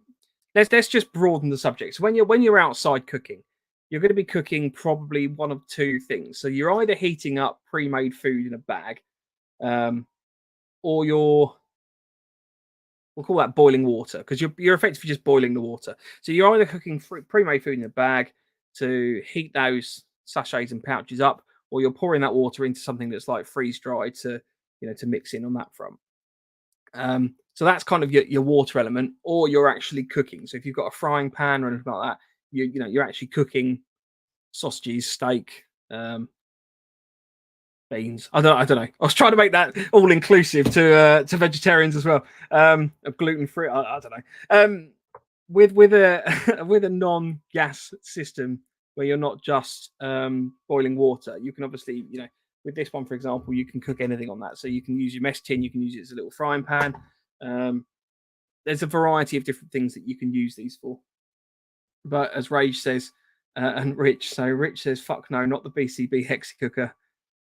let's just broaden the subject. So when you're outside cooking, you're going to be cooking probably one of two things. So you're either heating up pre-made food in a bag, or we'll call that boiling water, because you're effectively just boiling the water. So you're either cooking pre-made food in a bag to heat those sachets and pouches up, or you're pouring that water into something that's like freeze dried to mix in on that front. So that's kind of your water element, or you're actually cooking. So if you've got a frying pan or anything like that, you're actually cooking sausages, steak, beans. I don't know. I was trying to make that all inclusive to vegetarians as well. Gluten free. I don't know. With a non-gas system where you're not just boiling water, you can obviously with this one, for example, you can cook anything on that. So you can use your mess tin, you can use it as a little frying pan. There's a variety of different things that you can use these for. But as Rage says, and Rich says, fuck no, not the BCB Hexi cooker.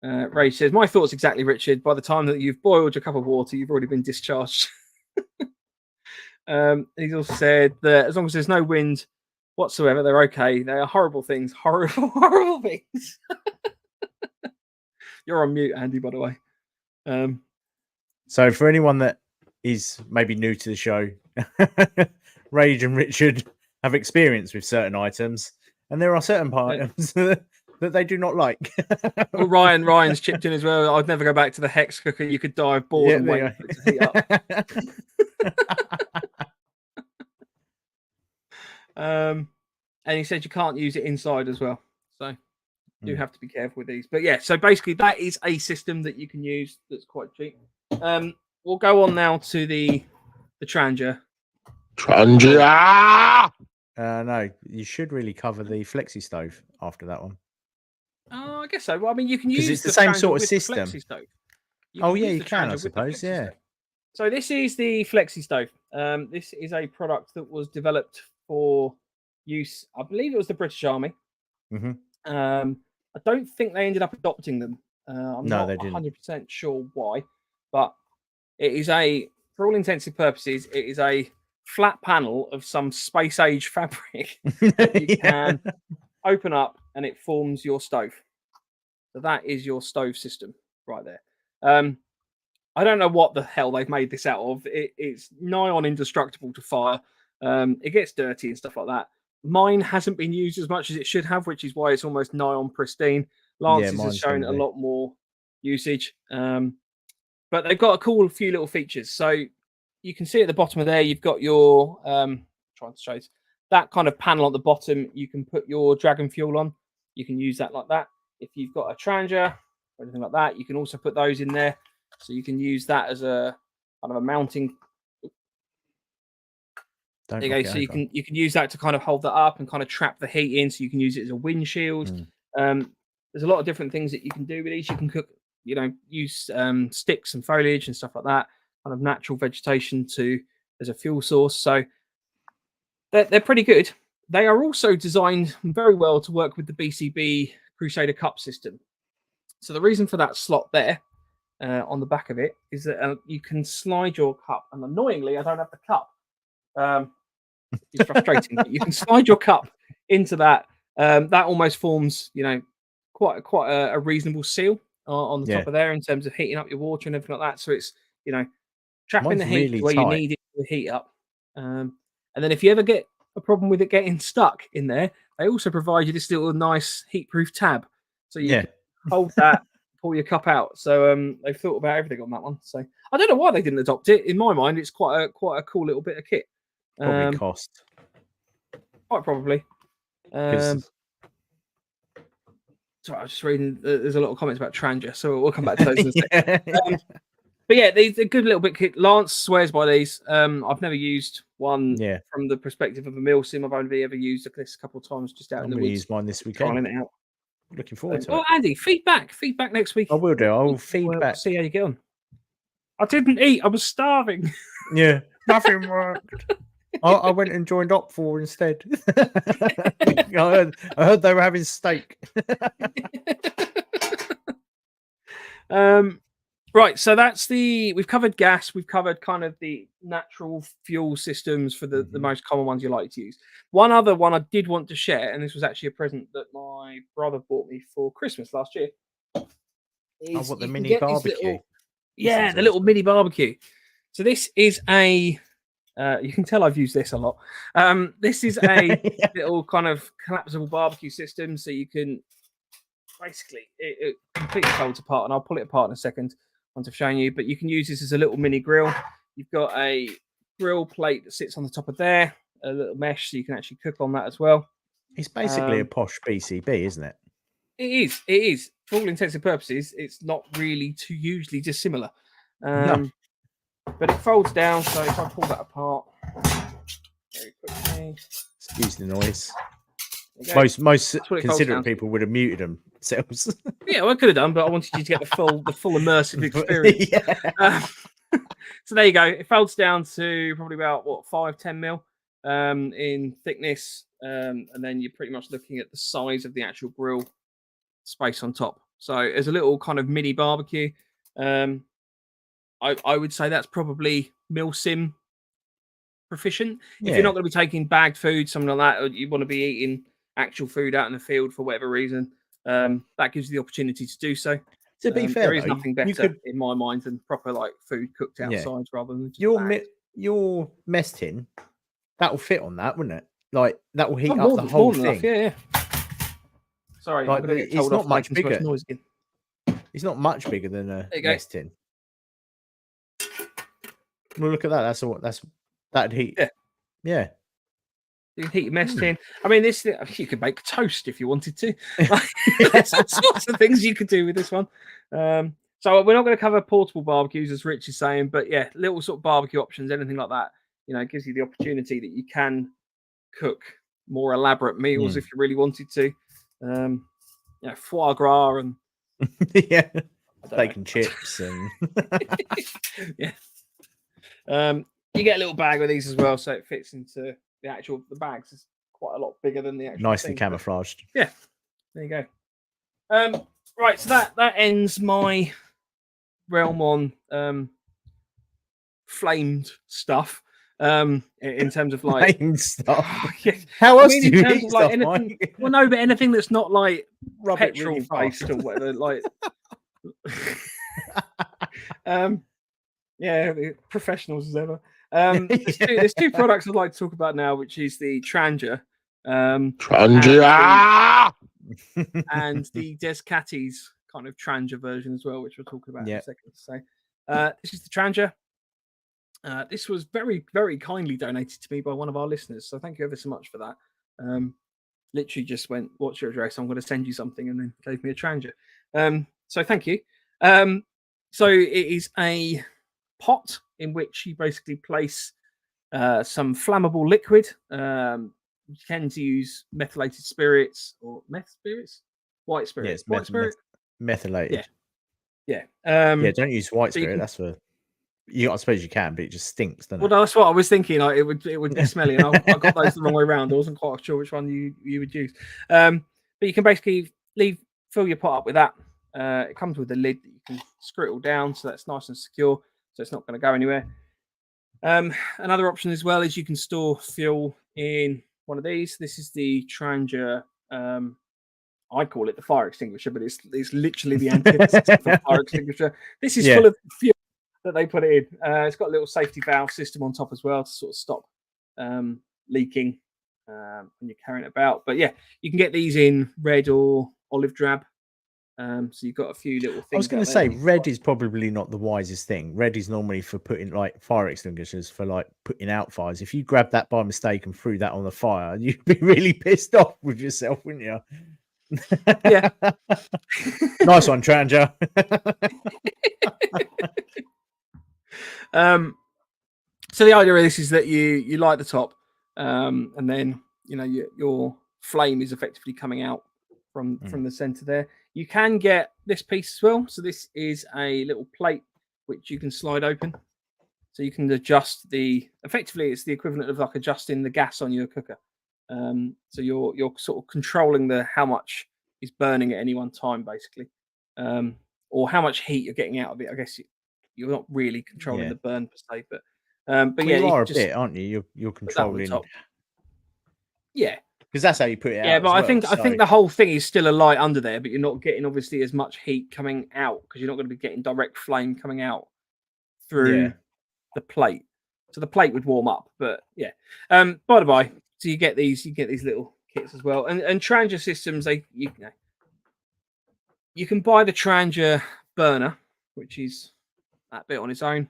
Rage says, my thoughts exactly, Richard. By the time that you've boiled your cup of water, you've already been discharged. He's also said that as long as there's no wind whatsoever, they're okay. They are horrible things. Horrible things. You're on mute, Andy, by the way. So for anyone that is maybe new to the show, Rage and Richard have experience with certain items, and there are certain items that they do not like. Well, Ryan's chipped in as well. I'd never go back to the Hex cooker. You could die of bored and wait for it to heat up. And he said you can't use it inside as well. So you have to be careful with these. But yeah, so basically that is a system that you can use that's quite cheap. We'll go on now to the Challenger. No, you should really cover the Flexi Stove after that one. Oh, I guess so. Well, I mean, you can use it's the same sort of system. Flexi Stove. You can, I suppose. Yeah. So this is the Flexi Stove. This is a product that was developed for use. I believe it was the British Army. Mm-hmm. I don't think they ended up adopting them. I'm not 100% sure why, but it is for all intensive purposes, it is a flat panel of some space age fabric that you can open up and it forms your stove. So that is your stove system right there. I don't know what the hell they've made this out of. It's nigh on indestructible to fire. It gets dirty and stuff like that. Mine hasn't been used as much as it should have, which is why it's almost nigh on pristine. Lance's has shown a lot more usage. But they've got a cool few little features. So you can see at the bottom of there, you've got your trying to show this, that kind of panel at the bottom. You can put your dragon fuel on. You can use that like that. If you've got a Challenger or anything like that, you can also put those in there. So you can use that as a kind of a mounting. There you go. So you can use that to kind of hold that up and kind of trap the heat in. So you can use it as a windshield. There's a lot of different things that you can do with these. You can cook, use sticks and foliage and stuff like that. Kind of natural vegetation as a fuel source. So they're pretty good. They are also designed very well to work with the BCB Crusader Cup system. So the reason for that slot there on the back of it is that you can slide your cup. And annoyingly, I don't have the cup. It's frustrating. But you can slide your cup into that. That almost forms, quite a reasonable seal on the Yeah. top of there in terms of heating up your water and everything like that. So it's, trapping Mine's the heat really where you tight. need it to heat up. And then if you ever get a problem with it getting stuck in there, they also provide you this little nice heat-proof tab. So you Yeah. can hold that, pull your cup out. So they've thought about everything on that one. So I don't know why they didn't adopt it. In my mind, it's quite a cool little bit of kit. Probably cost. Quite probably. 'Cause- Sorry, I was just reading. There's a lot of comments about Trangia, so we'll come back to those in a second. Yeah. But yeah, they're good little bit kit. Lance swears by these. I've never used one Yeah. from the perspective of a mill sim. I've only ever used this a couple of times just out I'm in the going to woods, use mine this weekend. trialing it out. Looking forward to Oh, it. Andy, feedback next week. I will do. I will We'll feedback. see how you get on. I didn't eat. I was starving. Yeah. Nothing worked. I went and joined Op4 instead. I heard they were having steak. Right, so we've covered gas, we've covered kind of the natural fuel systems for the most common ones you like to use. One other one I did want to share, and this was actually a present that my brother bought me for Christmas last year. What, the mini barbecue? The little mini barbecue. So this is a you can tell I've used this a lot. This is a little kind of collapsible barbecue system, so you can basically it completely folds apart, and I'll pull it apart in a second once I've shown you. But you can use this as a little mini grill. You've got a grill plate that sits on the top of there, a little mesh, so you can actually cook on that as well. It's basically a posh PCB, isn't it? It is. For all intents and purposes, it's not really too hugely dissimilar. No. But it folds down, so if I pull that apart very quickly. Excuse the noise. That's Most what it folds considerate down to. people would have muted themselves. Yeah, well, I could have done, but I wanted you to get the full immersive experience. Yeah. So there you go. It folds down to probably about 5-10 mil in thickness, and then you're pretty much looking at the size of the actual grill space on top. So there's a little kind of mini barbecue. I would say that's probably mill sim proficient. If you're not going to be taking bagged food, something like that, or you want to be eating actual food out in the field for whatever reason, that gives you the opportunity to do so. To be fair, there is nothing better in my mind than proper food cooked outside rather than just your mess tin. That will fit on that, wouldn't it? Like that will heat up the more whole than thing. enough, yeah. Sorry, Like, it's not much bigger. Noise again. It's not much bigger than a mess tin. Well, look at that. That'd heat. Yeah. You can heat your mess tin. I mean, you could make toast if you wanted to. There's all sorts of things you could do with this one. So we're not going to cover portable barbecues, as Rich is saying, but yeah, little sort of barbecue options, anything like that. It gives you the opportunity that you can cook more elaborate meals if you really wanted to. Foie gras and bacon chips and yeah. You get a little bag with these as well, so it fits into the bags is quite a lot bigger than the actual nicely thing, camouflaged. Yeah, there you go. Right, so that ends my realm on flamed stuff. In terms of flamed stuff. How else do you eat stuff, anything? Mike? Well, no, but anything that's not like Rub petrol really based or whatever, like. Yeah, professionals as ever. There's two products I'd like to talk about now, which is the Trangia. And the Descatties kind of Trangia version as well, which we'll talk about in a second. So this is the Trangia. This was very, very kindly donated to me by one of our listeners. So thank you ever so much for that. Literally just went, what's your address? I'm going to send you something, and then gave me a Trangia. So thank you. So it is a pot in which you basically place some flammable liquid. You tend to use methylated spirits or white spirit. Yes, white spirit. Methylated. Yeah. Don't use white spirit. That's for you. I suppose you can, but it just stinks, doesn't it? Well, that's what I was thinking. It would be smelly, and I got those the wrong way around. I wasn't quite sure which one you would use. But you can basically fill your pot up with that. It comes with a lid that you can screw it all down, so that's nice and secure, so it's not going to go anywhere. Another option as well is you can store fuel in one of these. This is the Trangia I call it the fire extinguisher, but it's literally the antithesis of a fire extinguisher. This is full of fuel that they put it in. It's got a little safety valve system on top as well to sort of stop leaking when you're carrying it about. But yeah, you can get these in red or olive drab. So you've got a few little things. I was going to say red is probably not the wisest thing. Red is normally for putting like fire extinguishers for like putting out fires. If you grabbed that by mistake and threw that on the fire, you'd be really pissed off with yourself, wouldn't you? Yeah. Nice one, Tranger. So the idea of this is that you light the top, and then your flame is effectively coming out from the center there. You can get this piece as well. So this is a little plate which you can slide open. So you can adjust effectively it's the equivalent of like adjusting the gas on your cooker. So you're sort of controlling how much is burning at any one time, basically, or how much heat you're getting out of it. I guess you're not really controlling the burn per se, but yeah, you are a bit, aren't you? You're controlling. Yeah, because that's how you put it out. Yeah, but I think the whole thing is still a light under there, but you're not getting obviously as much heat coming out because you're not going to be getting direct flame coming out through the plate. So the plate would warm up, but yeah. By the by, so you get these little kits as well, and Tranger systems. You can buy the Tranger burner, which is that bit on its own,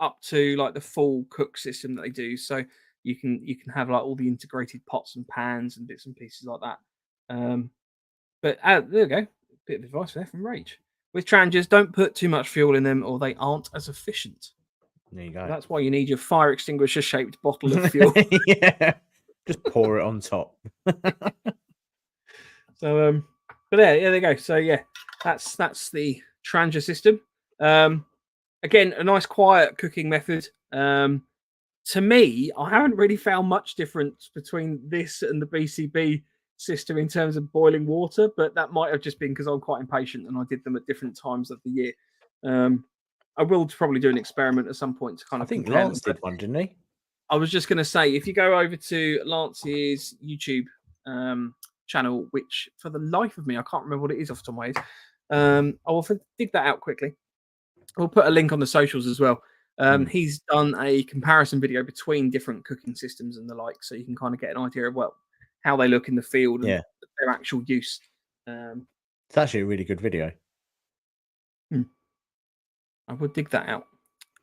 up to like the full cook system that they do. So you can have like all the integrated pots and pans and bits and pieces like that. But there we go, bit of advice there from Rage. With Trangers, don't put too much fuel in them, or they aren't as efficient. There you go. That's why you need your fire extinguisher shaped bottle of fuel. Yeah, just pour it on top. So, but there you go. So yeah, that's the Tranger system. Again, a nice quiet cooking method. To me, I haven't really found much difference between this and the BCB system in terms of boiling water, but that might have just been because I'm quite impatient and I did them at different times of the year. I will probably do an experiment at some point to kind of. I think Lance did one, didn't he? I was just going to say, if you go over to Lance's YouTube channel, which for the life of me I can't remember what it is off the top of my head, I will dig that out quickly. We'll put a link on the socials as well. He's done a comparison video between different cooking systems and the like, so you can kind of get an idea of how they look in the field and their actual use. It's actually a really good video. I would dig that out.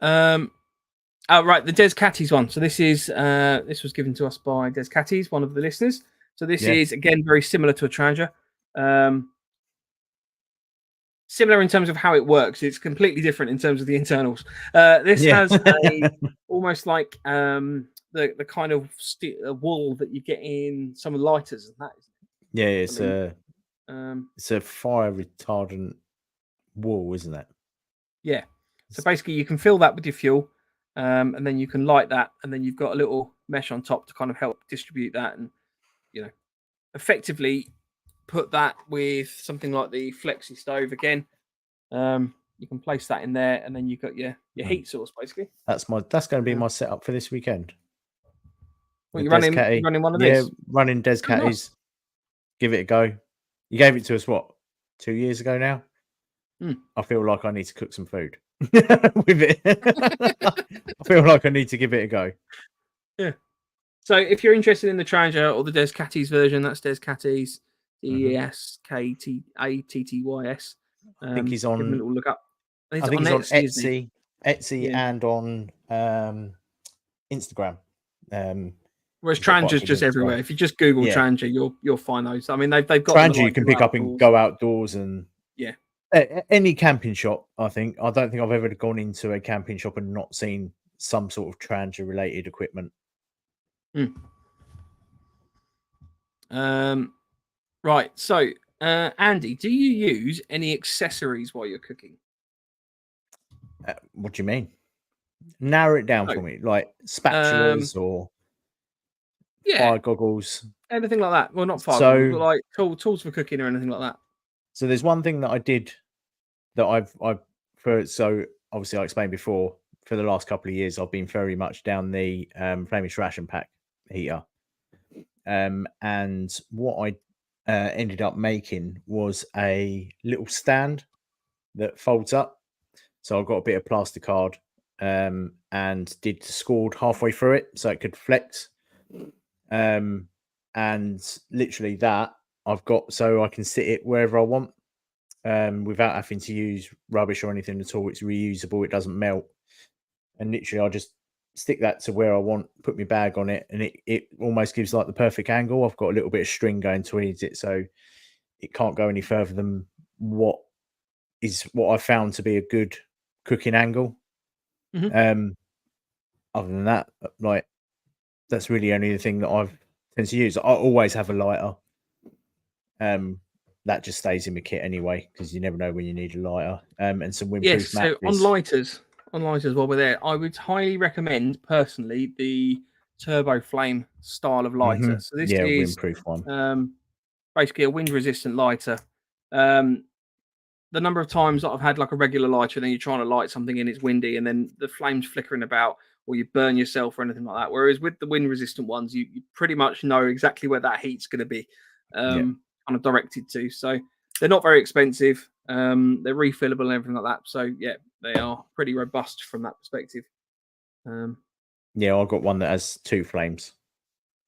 Right, the Des Catties one. So this was given to us by Des Catties, one of the listeners. So this is again very similar to a Tranger. Similar in terms of how it works. It's completely different in terms of the internals. This has almost like the kind of wool that you get in some lighters and that. Yeah, it's a fire retardant wool, isn't it? Yeah. So basically, you can fill that with your fuel, and then you can light that, and then you've got a little mesh on top to kind of help distribute that, and effectively put that with something like the Flexi Stove again. You can place that in there, and then you've got your heat source basically. That's going to be my setup for this weekend. Well, you're running one of these? Yeah, running Des Catties. Nice. Give it a go. You gave it to us 2 years ago now. I feel like I need to cook some food with it. I feel like I need to give it a go. Yeah. So if you're interested in the Tranger or the Des Catties version, that's Des Catties, DESKATTYS. I think he's on. A little look up. I think he's on Etsy and on Instagram. Whereas Tranger's just everywhere. If you just Google Tranger, you'll find those. I mean, they've got Tranger you can pick up and go outdoors and any camping shop. I don't think I've ever gone into a camping shop and not seen some sort of Tranger related equipment. Right. So, Andy, do you use any accessories while you're cooking? What do you mean? Narrow it down for me, like spatulas or fire goggles, anything like that. Well, not fire goggles, but like tools for cooking or anything like that. So there's one thing that I did that so obviously I explained before. For the last couple of years, I've been very much down the Flemish ration pack heater. And what I ended up making was a little stand that folds up. So I got a bit of plastic card and did scored halfway through it so it could flex. And literally that I've got so I can sit it wherever I want without having to use rubbish or anything at all. It's reusable, it doesn't melt. And literally I just stick that to where I want, put my bag on it, and it almost gives like the perfect angle. I've got a little bit of string going towards it, so it can't go any further than what I found to be a good cooking angle. Other than that, like that's really only the thing that I've tend to use. I always have a lighter. That just stays in my kit anyway because you never know when you need a lighter. And some windproof Yes, so matches. on lighters while we're there, I would highly recommend personally the turbo flame style of lighter. So this is windproof one. Basically a wind resistant lighter. The number of times that I've had like a regular lighter and then you're trying to light something and it's windy and then the flames flickering about or you burn yourself or anything like that. Whereas with the wind resistant ones, you pretty much know exactly where that heat's going to be kind of directed to. So they're not very expensive. They're refillable and everything like that. So yeah, they are pretty robust from that perspective. Yeah, I've got one that has two flames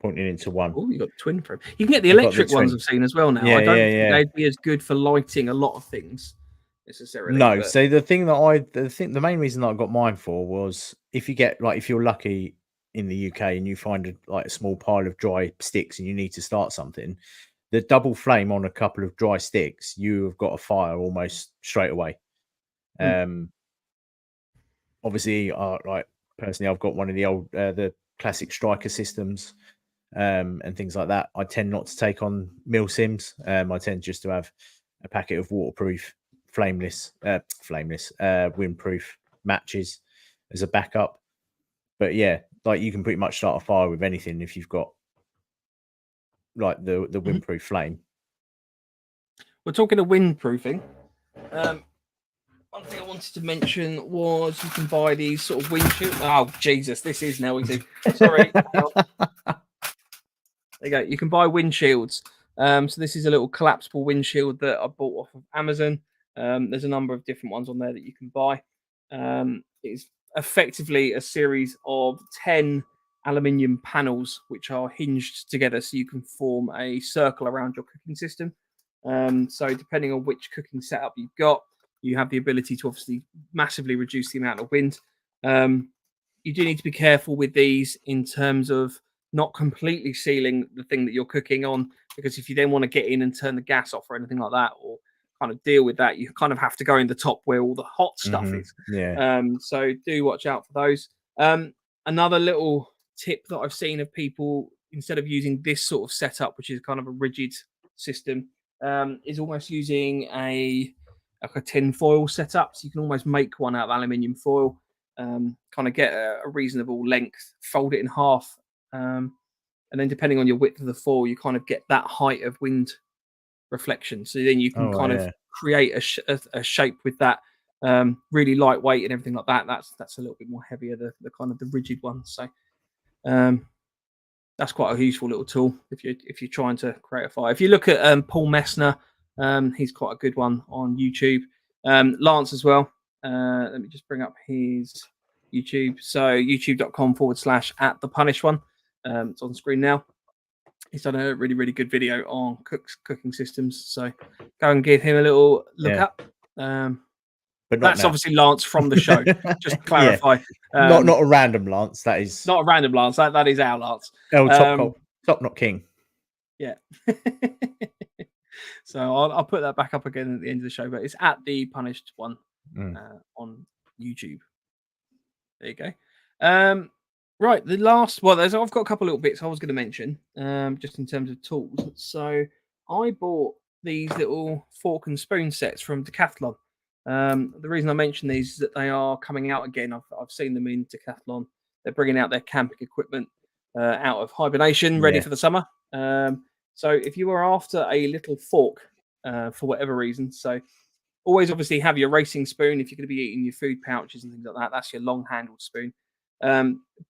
pointing into one. Oh, you got twin frame. You can get the electric ones I've seen as well now. Yeah, I don't think they'd be as good for lighting a lot of things necessarily. No, so the main reason that I got mine for was if you're lucky in the UK and you find a small pile of dry sticks and you need to start something, the double flame on a couple of dry sticks, you have got a fire almost straight away. Obviously, personally, I've got one of the old the classic striker systems. And things like that. I tend not to take on mil sims. I tend just to have a packet of waterproof, flameless, windproof matches as a backup. But yeah, like you can pretty much start a fire with anything if you've got like the windproof flame. We're talking of windproofing. One thing I wanted to mention was you can buy these sort of windshield. Oh Jesus, this is now easy. Sorry. There you go. You can buy windshields. So this is a little collapsible windshield that I bought off of Amazon. There's a number of different ones on there that you can buy. It's effectively a series of 10 aluminium panels which are hinged together so you can form a circle around your cooking system. So depending on which cooking setup you've got, you have the ability to obviously massively reduce the amount of wind. You do need to be careful with these in terms of not completely sealing the thing that you're cooking on, because if you then want to get in and turn the gas off or anything like that, or kind of deal with that, you kind of have to go in the top where all the hot stuff is. So do watch out for those. Another little tip that I've seen of people, instead of using this sort of setup, which is kind of a rigid system, is almost using a tin foil setup. So you can almost make one out of aluminium foil, kind of get a reasonable length, fold it in half, and then depending on your width of the foil, you kind of get that height of wind reflection. So then you can of create a shape with that, really lightweight and everything like that. That's a little bit more heavier, the kind of the rigid one. So that's quite a useful little tool if you're trying to create a fire. If you look at Paul Messner, he's quite a good one on YouTube. Lance as well. Let me just bring up his YouTube. So youtube.com/@thepunished one. It's on screen now. He's done a really, really good video on cooking systems. So go and give him a little look up. But that's obviously Lance from the show. Just to clarify. Not a random Lance. That is not a random Lance. That is our Lance. Oh, top not king. Yeah. So I'll put that back up again at the end of the show, but it's at the Punished one on YouTube. There you go. Right, the last I've got a couple little bits I was going to mention, just in terms of tools. So I bought these little fork and spoon sets from Decathlon. The reason I mention these is that they are coming out again. I've seen them in Decathlon. They're bringing out their camping equipment out of hibernation, ready for the summer. So if you are after a little fork for whatever reason, so always obviously have your racing spoon if you're going to be eating your food pouches and things like that. That's your long-handled spoon.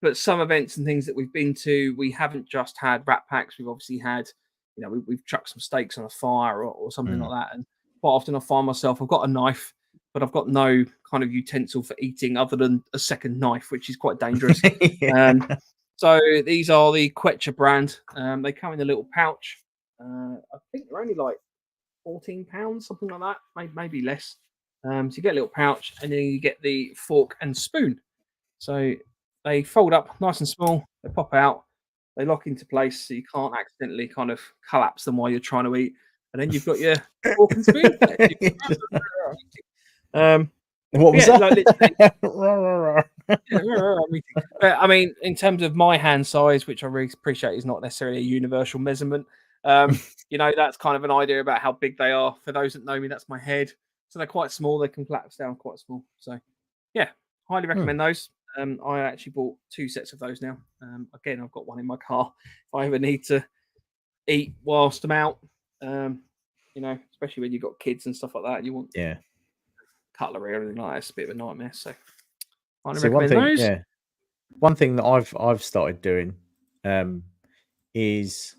But some events and things that we've been to, we haven't just had wrap packs. We've obviously had we've chucked some steaks on a fire or something like that. And quite often I find myself, I've got a knife, but I've got no kind of utensil for eating other than a second knife, which is quite dangerous. So these are the Quetcher brand. They come in a little pouch. I think they're only like £14, something like that, maybe less. So you get a little pouch, and then you get the fork and spoon. So they fold up nice and small. They pop out. They lock into place, so you can't accidentally kind of collapse them while you're trying to eat. And then you've got your fork and spoon. What was that? I mean, in terms of my hand size, which I really appreciate is not necessarily a universal measurement, that's kind of an idea about how big they are. For those that know me, that's my head. So they're quite small. They can collapse down quite small. So, yeah, highly recommend those. I actually bought 2 sets of those now. Again, I've got one in my car if I ever need to eat whilst I'm out. Especially when you've got kids and stuff like that. You want cutlery or anything like that. It's a bit of a nightmare. So, highly recommend those. Yeah. One thing that I've started doing is,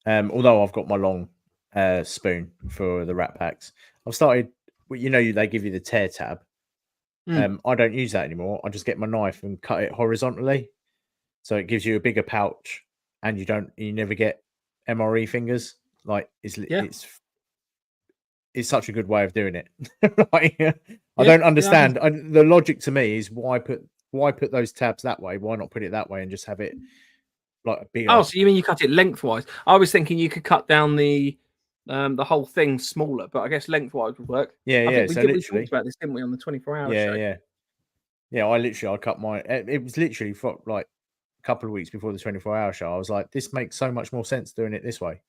although I've got my long spoon for the wrap packs, I've started. They give you the tear tab. I don't use that anymore. I just get my knife and cut it horizontally, so it gives you a bigger pouch, and you never get MRE fingers. Like it's such a good way of doing it. I don't understand. The logic to me is why put those tabs that way? Why not put it that way and just have it like a bigger? Oh, so you mean you cut it lengthwise? I was thinking you could cut down the whole thing smaller, but I guess lengthwise would work. Yeah. We talked about this, didn't we, on the 24-hour show? Yeah. I cut mine. It was literally for like a couple of weeks before the 24-hour show. I was like, this makes so much more sense doing it this way.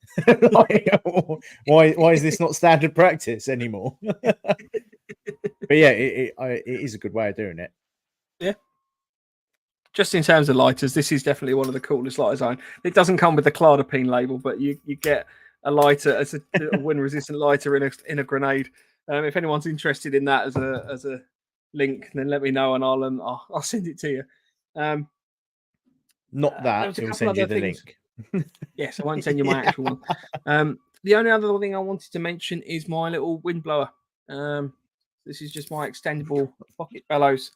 Why is this not standard practice anymore? But yeah, it is a good way of doing it. Yeah. Just in terms of lighters, this is definitely one of the coolest lighters I own. It doesn't come with the Cladapine label, but you get a lighter as a wind-resistant lighter in a grenade. If anyone's interested in that as a link, then let me know and I'll send it to you. Not that it will send you the link. Yes, I won't send you my actual one. The only other thing I wanted to mention is my little wind blower. This is just my extendable pocket bellows.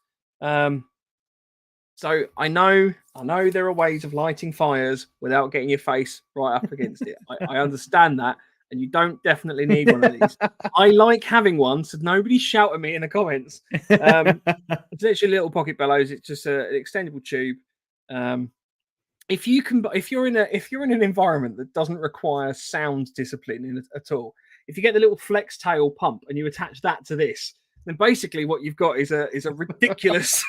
So I know there are ways of lighting fires without getting your face right up against it. I understand that, and you don't definitely need one of these. I like having one, so nobody shout at me in the comments. It's literally little pocket bellows. It's just an extendable tube. If you're in an environment that doesn't require sound discipline at all, if you get the little flex tail pump and you attach that to this, then basically what you've got is a ridiculous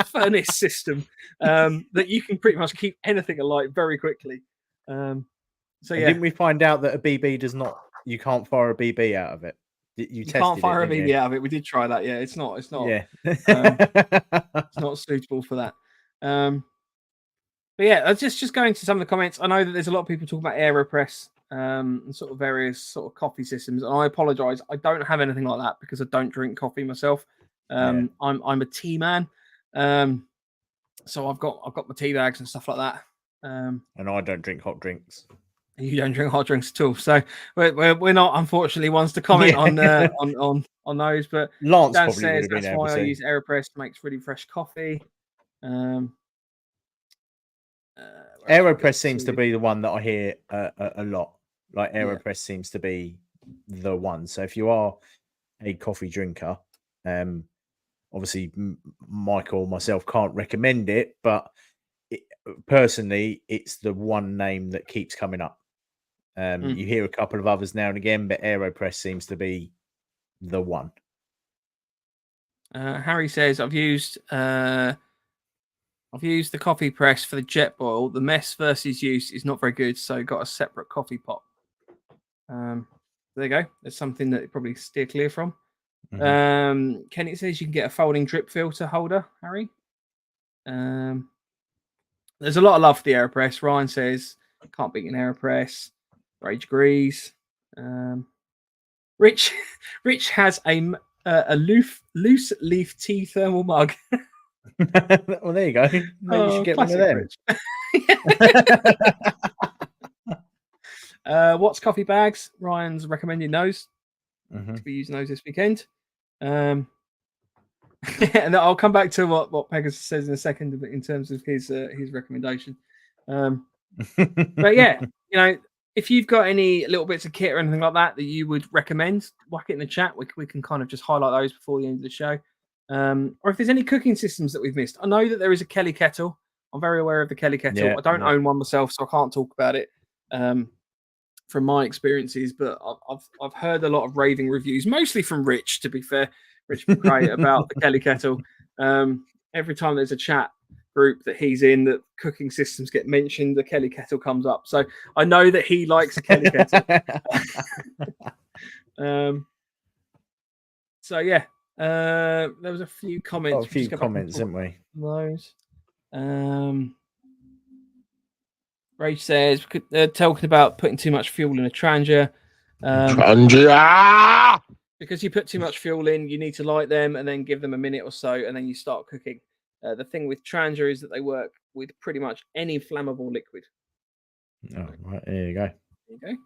furnace system that you can pretty much keep anything alight very quickly. So yeah, didn't we find out that a BB does not? You can't fire a BB out of it. You can't fire a BB out of it. We did try that. Yeah, it's not. Yeah, it's not suitable for that. But yeah, just going to some of the comments. I know that there's a lot of people talking about AeroPress and sort of various sort of coffee systems. And I apologize, I don't have anything like that because I don't drink coffee myself. I'm a tea man, so I've got my tea bags and stuff like that. And I don't drink hot drinks. You don't drink hot drinks at all, so we're not unfortunately ones to comment on those. But Lance Dan probably says would have been that's able why to. I use AeroPress, makes really fresh coffee. AeroPress seems to be the one that I hear a lot. Like AeroPress seems to be the one. So if you are a coffee drinker, obviously Michael, myself can't recommend it, but personally, it's the one name that keeps coming up. You hear a couple of others now and again, but AeroPress seems to be the one. Harry says, I've used the coffee press for the jet boil. The mess versus use is not very good, so got a separate coffee pot. There you go. There's something that you probably steer clear from. Kenny says you can get a folding drip filter holder, Harry. There's a lot of love for the AeroPress. Ryan says, can't beat an AeroPress. Rage agrees. Rich has a loose leaf tea thermal mug. Well, there you go. Maybe you should get one of them. What's coffee bags? Ryan's recommending those Mhm. to be using those this weekend. And I'll come back to what Pegasus says in a second in terms of his recommendation. But yeah, if you've got any little bits of kit or anything like that you would recommend, whack it in the chat. We can kind of just highlight those before the end of the show. Or if there's any cooking systems that we've missed. I know that there is a Kelly kettle. I'm very aware of the Kelly kettle. Yeah, I don't yeah. own one myself, so I can't talk about it from my experiences. But I've heard a lot of raving reviews, mostly from Rich, to be fair, Rich McRae, about the Kelly kettle. Every time there's a chat group that he's in that cooking systems get mentioned, the Kelly kettle comes up. So I know that he likes a Kelly kettle. So yeah, there was a few comments. A few comments, didn't we? Those. Rage says they're talking about putting too much fuel in a Trangia. Because you put too much fuel in, you need to light them and then give them a minute or so, and then you start cooking. The thing with Trangia is that they work with pretty much any flammable liquid. Oh, right, there you go. There you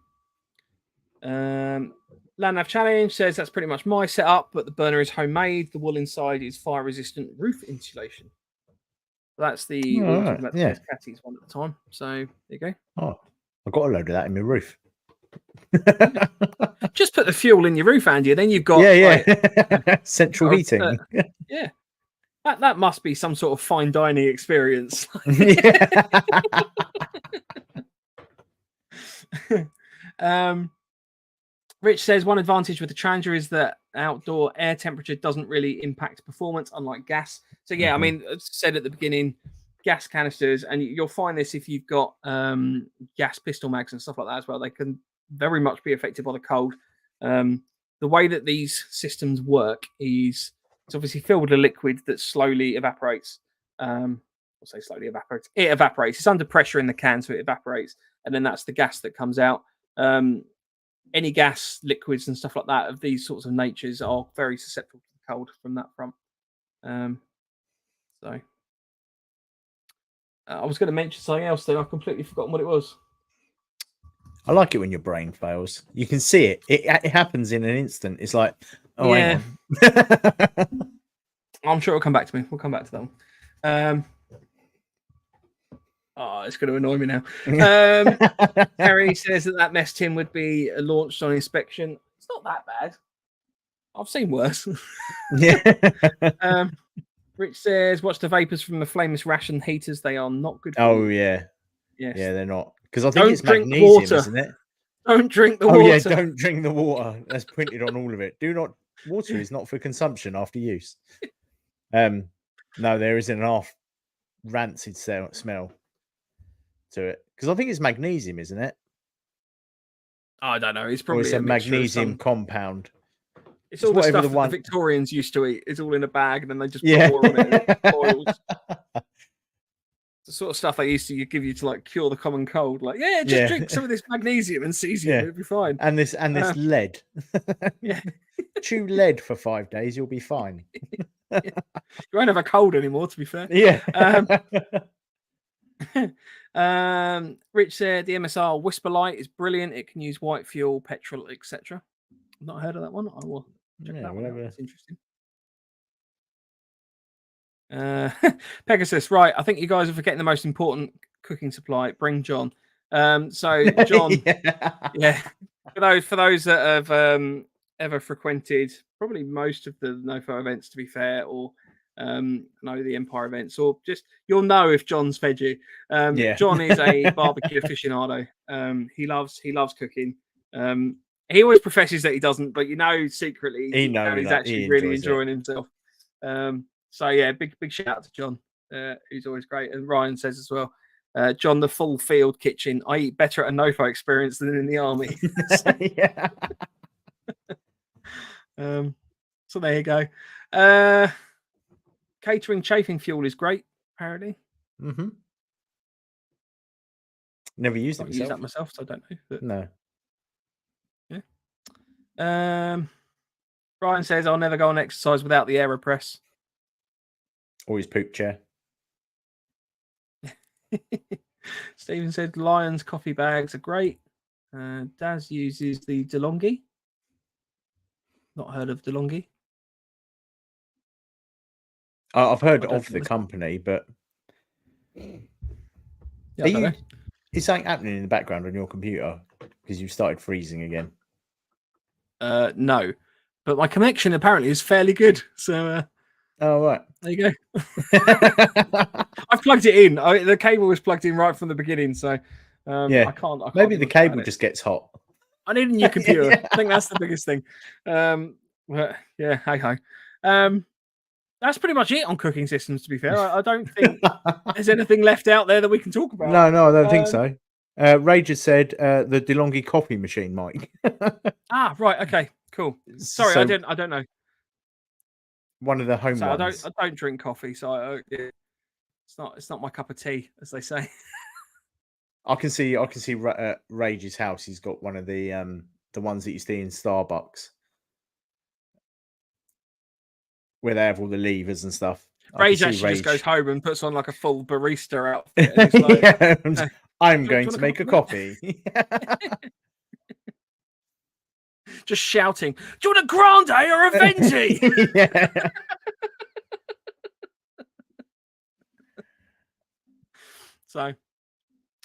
go. Landnav Challenge says that's pretty much my setup, but the burner is homemade. The wool inside is fire-resistant roof insulation. That's we were talking about the Catties one at the time. So there you go. Oh, I've got a load of that in my roof. Just put the fuel in your roof, Andy, and then you've got central heating. Yeah, that must be some sort of fine dining experience. Rich says one advantage with the Trangia is that outdoor air temperature doesn't really impact performance, unlike gas. So yeah, I mean, as said at the beginning, gas canisters, and you'll find this if you've got gas pistol mags and stuff like that as well. They can very much be affected by the cold. The way that these systems work is it's obviously filled with a liquid that slowly evaporates. I'll say slowly evaporates. It evaporates. It's under pressure in the can, so it evaporates, and then that's the gas that comes out. Any gas, liquids, and stuff like that of these sorts of natures are very susceptible to the cold from that front. So I was going to mention something else, then I've completely forgotten what it was. I like it when your brain fails. You can see it. It happens in an instant. It's like, oh, yeah. I'm sure it'll come back to me. We'll come back to that one. It's going to annoy me now. Harry says that mess tin would be launched on inspection. It's not that bad. I've seen worse. Rich says, watch the vapors from the flameless ration heaters. They are not good for you. Yeah. Yes. Yeah, they're not. Because I think it's magnesium, water. Isn't it? Don't drink the water. Oh, yeah, don't drink the water. That's printed on all of it. Water is not for consumption after use. No, there isn't an half rancid smell to it. Because I think it's magnesium, isn't it? I don't know. It's probably a magnesium compound. It's all the stuff that the Victorians used to eat. It's all in a bag, and then they just pour on it and it boils. The sort of stuff they used to give you to like cure the common cold. Like, drink some of this magnesium and cesium, it'll be fine. And this lead. Chew lead for 5 days, you'll be fine. You won't have a cold anymore, to be fair. Yeah. Rich said the MSR Whisper Light is brilliant. It can use white fuel, petrol, etc. I've not heard of that one. I will check that one out. That's interesting. Pegasus, right? I think you guys are forgetting the most important cooking supply. Bring John. So John, for those that have ever frequented probably most of the NoFo events, to be fair, or know the Empire events, or just you'll know if John's fed you. John is a barbecue aficionado. He loves cooking. He always professes that he doesn't, but secretly he's actually really enjoying himself. So yeah, big shout out to John, who's always great. And Ryan says as well, John, the full field kitchen. I eat better at a NoFo experience than in the army. So there you go. Catering chafing fuel is great, apparently. Mm-hmm. Never used it use that myself, so I don't know. But... No. Yeah. Brian says I'll never go on exercise without the AeroPress. Always poop chair. Stephen said Lions coffee bags are great. Daz uses the DeLonghi. Not heard of DeLonghi. I've heard I don't of think the this- company, but Yeah, are I don't you? know. Is something happening in the background on your computer because you've started freezing again? No, but my connection apparently is fairly good. So Oh right. there you go. I've plugged it in. The cable was plugged in right from the beginning, so Yeah. I can't. Maybe do the much cable about it. just gets hot. I need a new computer. Yeah. I think that's the biggest thing. But yeah, hey ho. That's pretty much it on cooking systems. To be fair, I don't think there's anything left out there that we can talk about. No, I don't think so. Rage has said the DeLonghi coffee machine, Mike. Right. Okay. Cool. Sorry, So I don't know. one of the home So ones. I don't drink coffee, so yeah, it's not my cup of tea, as they say. I can see Rage's house. He's got one of the ones that you see in Starbucks, where they have all the levers and stuff. Rage actually just goes home and puts on like a full barista outfit. And he's like, yeah, I'm "Do you going want to a make a cup of coffee. just shouting, "Do you want a grande or a venti?" Yeah. So,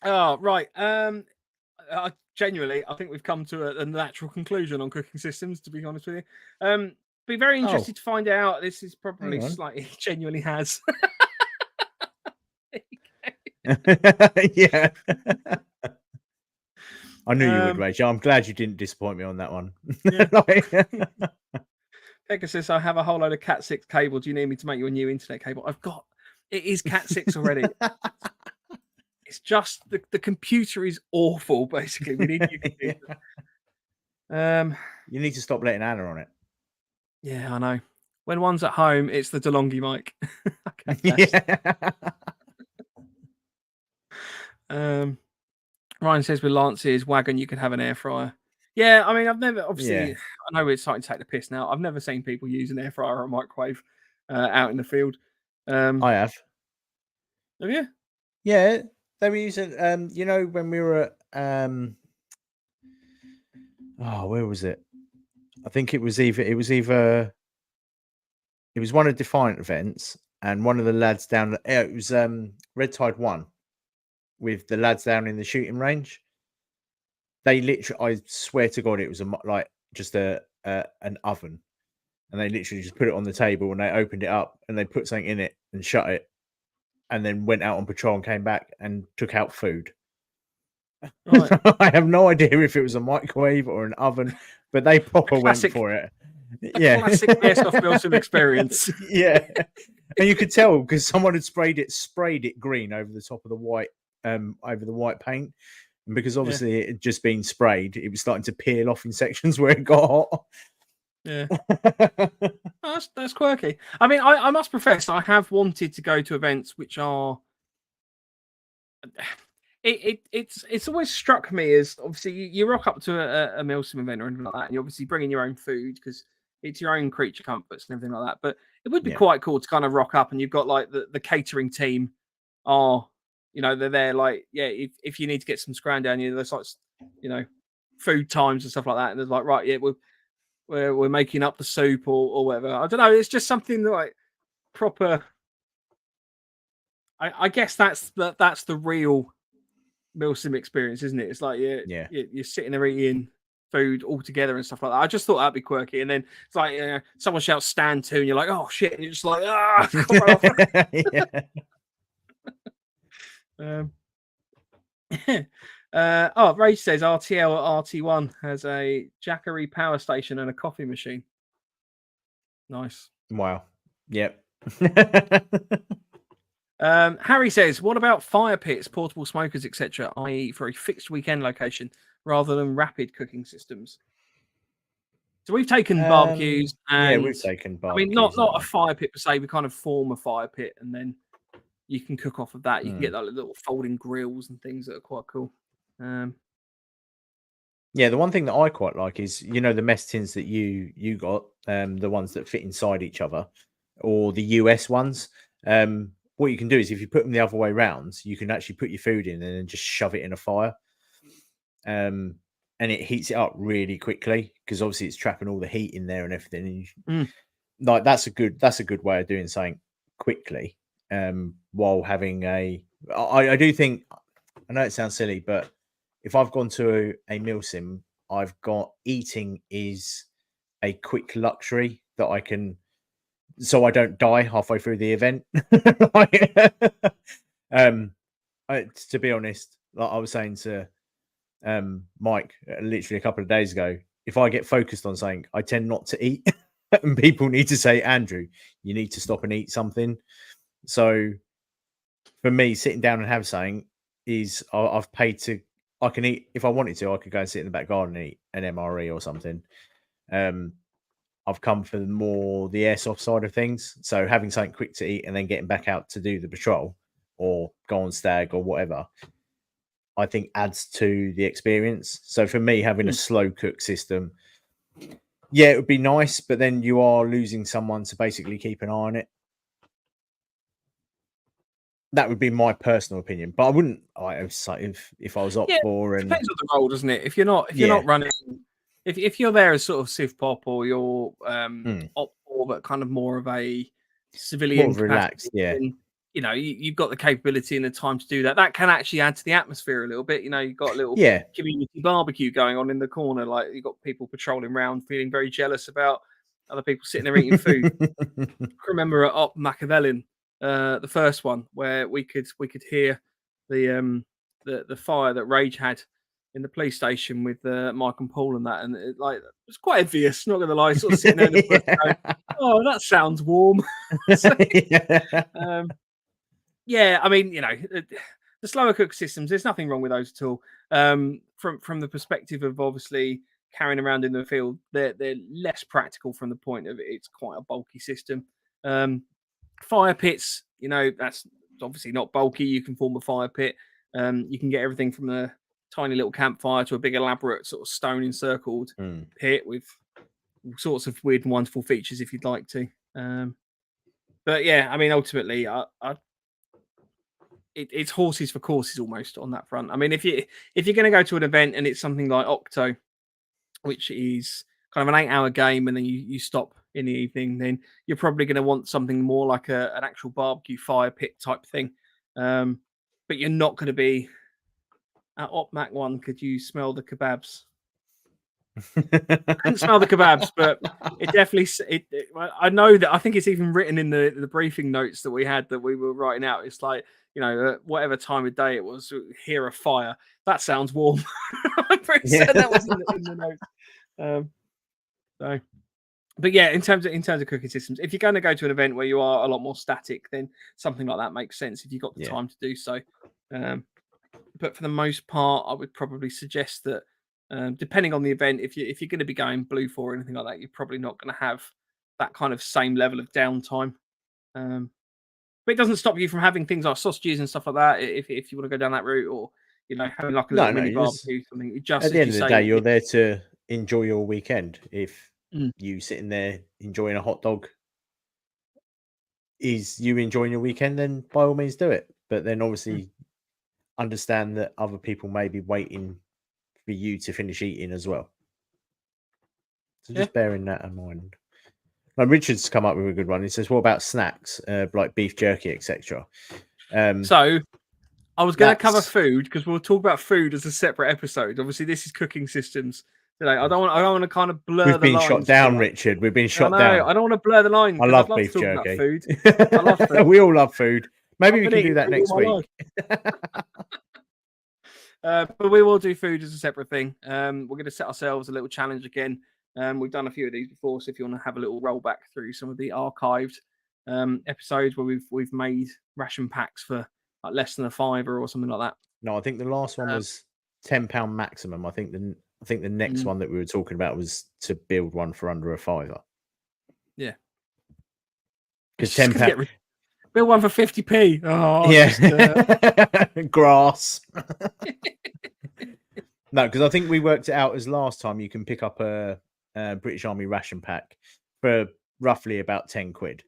oh right. Genuinely, I think we've come to a natural conclusion on cooking systems. To be honest with you, be very interested to find out. This is probably Hang on. slightly genuinely has. Yeah. I knew you would, Rachel. I'm glad you didn't disappoint me on that one. Yeah. Pekka says, I have a whole load of Cat 6 cable. Do you need me to make you a new internet cable? It is Cat 6 already. It's just the computer is awful, basically. We need a new computer. You need to stop letting Anna on it. Yeah, I know. When one's at home, it's the DeLonghi mic. Yeah. Ryan says with Lance's wagon, you can have an air fryer. Yeah, I mean, I've never, obviously, Yeah. I know it's starting to take the piss now. I've never seen people use an air fryer or a microwave out in the field. I have. Have you? Yeah, they were using, when we were at, where was it? I think it was one of Defiant events, and one of the lads down, it was Red Tide 1 with the lads down in the shooting range. They literally, I swear to God, it was just an oven, and they literally just put it on the table and they opened it up and they put something in it and shut it, and then went out on patrol and came back and took out food. Right. I have no idea if it was a microwave or an oven, but they proper went for it. Yeah, classic best of Wilson experience. Yeah, and you could tell because someone had sprayed it green over the top of the white paint, and because obviously it had just been sprayed, it was starting to peel off in sections where it got hot. Yeah. That's quirky. I mean, I must profess I have wanted to go to events which are it's always struck me as, obviously you rock up to a Milsim event or anything like that, and you obviously bring in your own food because it's your own creature comforts and everything like that. But it would be quite cool to kind of rock up and you've got like the catering team are, they're there like, if you need to get some scran down, there's like, food times and stuff like that. And there's like, right, yeah, we're making up the soup or whatever. I don't know. It's just something like proper. I guess that's the real Milsim experience, isn't it? It's like you're sitting there eating food all together and stuff like that. I just thought that'd be quirky, and then it's like someone shouts "stand to," and you're like, "Oh shit!" And you're just like, "Ah." Ray says RTL RT1 has a Jackery power station and a coffee machine. Nice. Wow. Yep. Harry says, what about fire pits, portable smokers, etc., i.e. for a fixed weekend location rather than rapid cooking systems? So we've taken barbecues and we've taken barbecues. I mean, not a fire pit per se. We kind of form a fire pit and then you can cook off of that. You can get like little folding grills and things that are quite cool. Yeah, the one thing that I quite like is, the mess tins that you got, the ones that fit inside each other, or the US ones. What you can do is if you put them the other way round, you can actually put your food in and then just shove it in a fire. and it heats it up really quickly because obviously it's trapping all the heat in there and everything. And Mm. like that's a good way of doing something quickly, while having I do think, I know it sounds silly, but if I've gone to a meal sim, I've got eating is a quick luxury that I can, so I don't die halfway through the event. To be honest, like I was saying to Mike literally a couple of days ago, if I get focused on something, I tend not to eat, and people need to say, Andrew, you need to stop and eat something. So for me, sitting down and have something is I've paid to. I can eat if I wanted to. I could go and sit in the back garden and eat an MRE or something. I've come for the airsoft side of things. So having something quick to eat and then getting back out to do the patrol or go on stag or whatever, I think adds to the experience. So for me, having a slow cook system, yeah, it would be nice, but then you are losing someone to basically keep an eye on it. That would be my personal opinion, but I wouldn't. If I was up for, and depends on the role, doesn't it? If you're not running, if you're there as sort of civ pop or you're op or but kind of more of a civilian, more relaxed, then, you know, you've got the capability and the time to do that. That can actually add to the atmosphere a little bit. You know, you've got a little community barbecue going on in the corner. Like you've got people patrolling around, feeling very jealous about other people sitting there eating food. I remember at Op Machiavellian, the first one, where we could hear the fire that Rage had in the police station with Mike and Paul and that, and it was quite envious. Not gonna lie, sort of sitting there in the bush going, "Oh, that sounds warm." Yeah, I mean, you know, the slower cook systems, there's nothing wrong with those at all. From the perspective of obviously carrying around in the field, they're less practical from the point of it's quite a bulky system. Fire pits, you know, that's obviously not bulky. You can form a fire pit. You can get everything from a tiny little campfire to a big elaborate sort of stone encircled pit with all sorts of weird and wonderful features if you'd like to. But yeah, I mean, ultimately, it's horses for courses almost on that front. I mean, if you're going to go to an event and it's something like Octo, which is kind of an 8-hour game, and then you stop in the evening, then you're probably going to want something more like an actual barbecue fire pit type thing. But you're not going to be at OpMac 1. Could you smell the kebabs? I couldn't smell the kebabs, but it definitely. I know that. I think it's even written in the briefing notes that we had that we were writing out. It's like, you know, whatever time of day it was, hear a fire. That sounds warm. I'm pretty certain that was in the notes. So, but yeah, in terms of cooking systems, if you're going to go to an event where you are a lot more static, then something like that makes sense if you've got the time to do so. But for the most part, I would probably suggest that, depending on the event, if you're going to be going blue for or anything like that, you're probably not going to have that kind of same level of downtime. But it doesn't stop you from having things like sausages and stuff like that if you want to go down that route, or, you know, having like a little mini barbecue, something. Just at the end of the day, you're there to enjoy your weekend. If you sitting there enjoying a hot dog is you enjoying your weekend, then by all means do it. But then obviously understand that other people may be waiting for you to finish eating as well. So just bearing that in mind. Now, Richard's come up with a good one. He says, "What about snacks, like beef jerky, etc.?" So I was going to cover food because we'll talk about food as a separate episode. Obviously, this is cooking systems today. I don't want to kind of blur the lines. We've been shot down, Richard. We've been shot down. I don't want to blur the lines. I love beef jerky. About food. I love food. We all love food. Maybe we can do that next week. But we will do food as a separate thing. We're going to set ourselves a little challenge again. We've done a few of these before, so if you want to have a little roll back through some of the archived episodes where we've made ration packs for like less than a £5 or something like that. No, I think the last one was £10 maximum. I think the next one that we were talking about was to build one for under a £5. Yeah, because £10. Build one for 50p. Oh, yeah, grass. No, because I think we worked it out as last time. You can pick up a British Army ration pack for roughly about £10.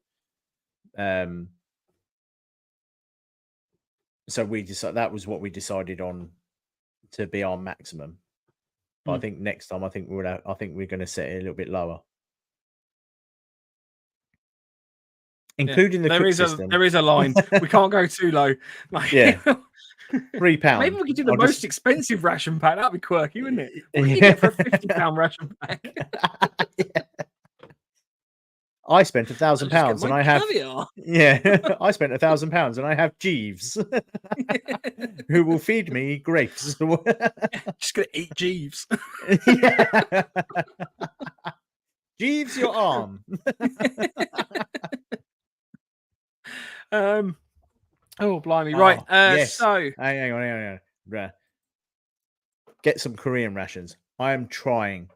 So we decided that was what we decided on to be our maximum. But I think next time, I think we're going to set it a little bit lower, including the cook system. There is a line. We can't go too low. Like, Yeah. £3. Maybe we could do the most expensive ration pack. That'd be quirky, wouldn't it? What do you get for a £50 ration pack? Yeah. I spent £1,000 and I have caviar. Yeah, I spent £1,000 and I have Jeeves who will feed me grapes. Just gonna eat Jeeves. Yeah. Jeeves, your arm. Oh, blimey. Right. Yes. So hang on. Get some Korean rations. I am trying.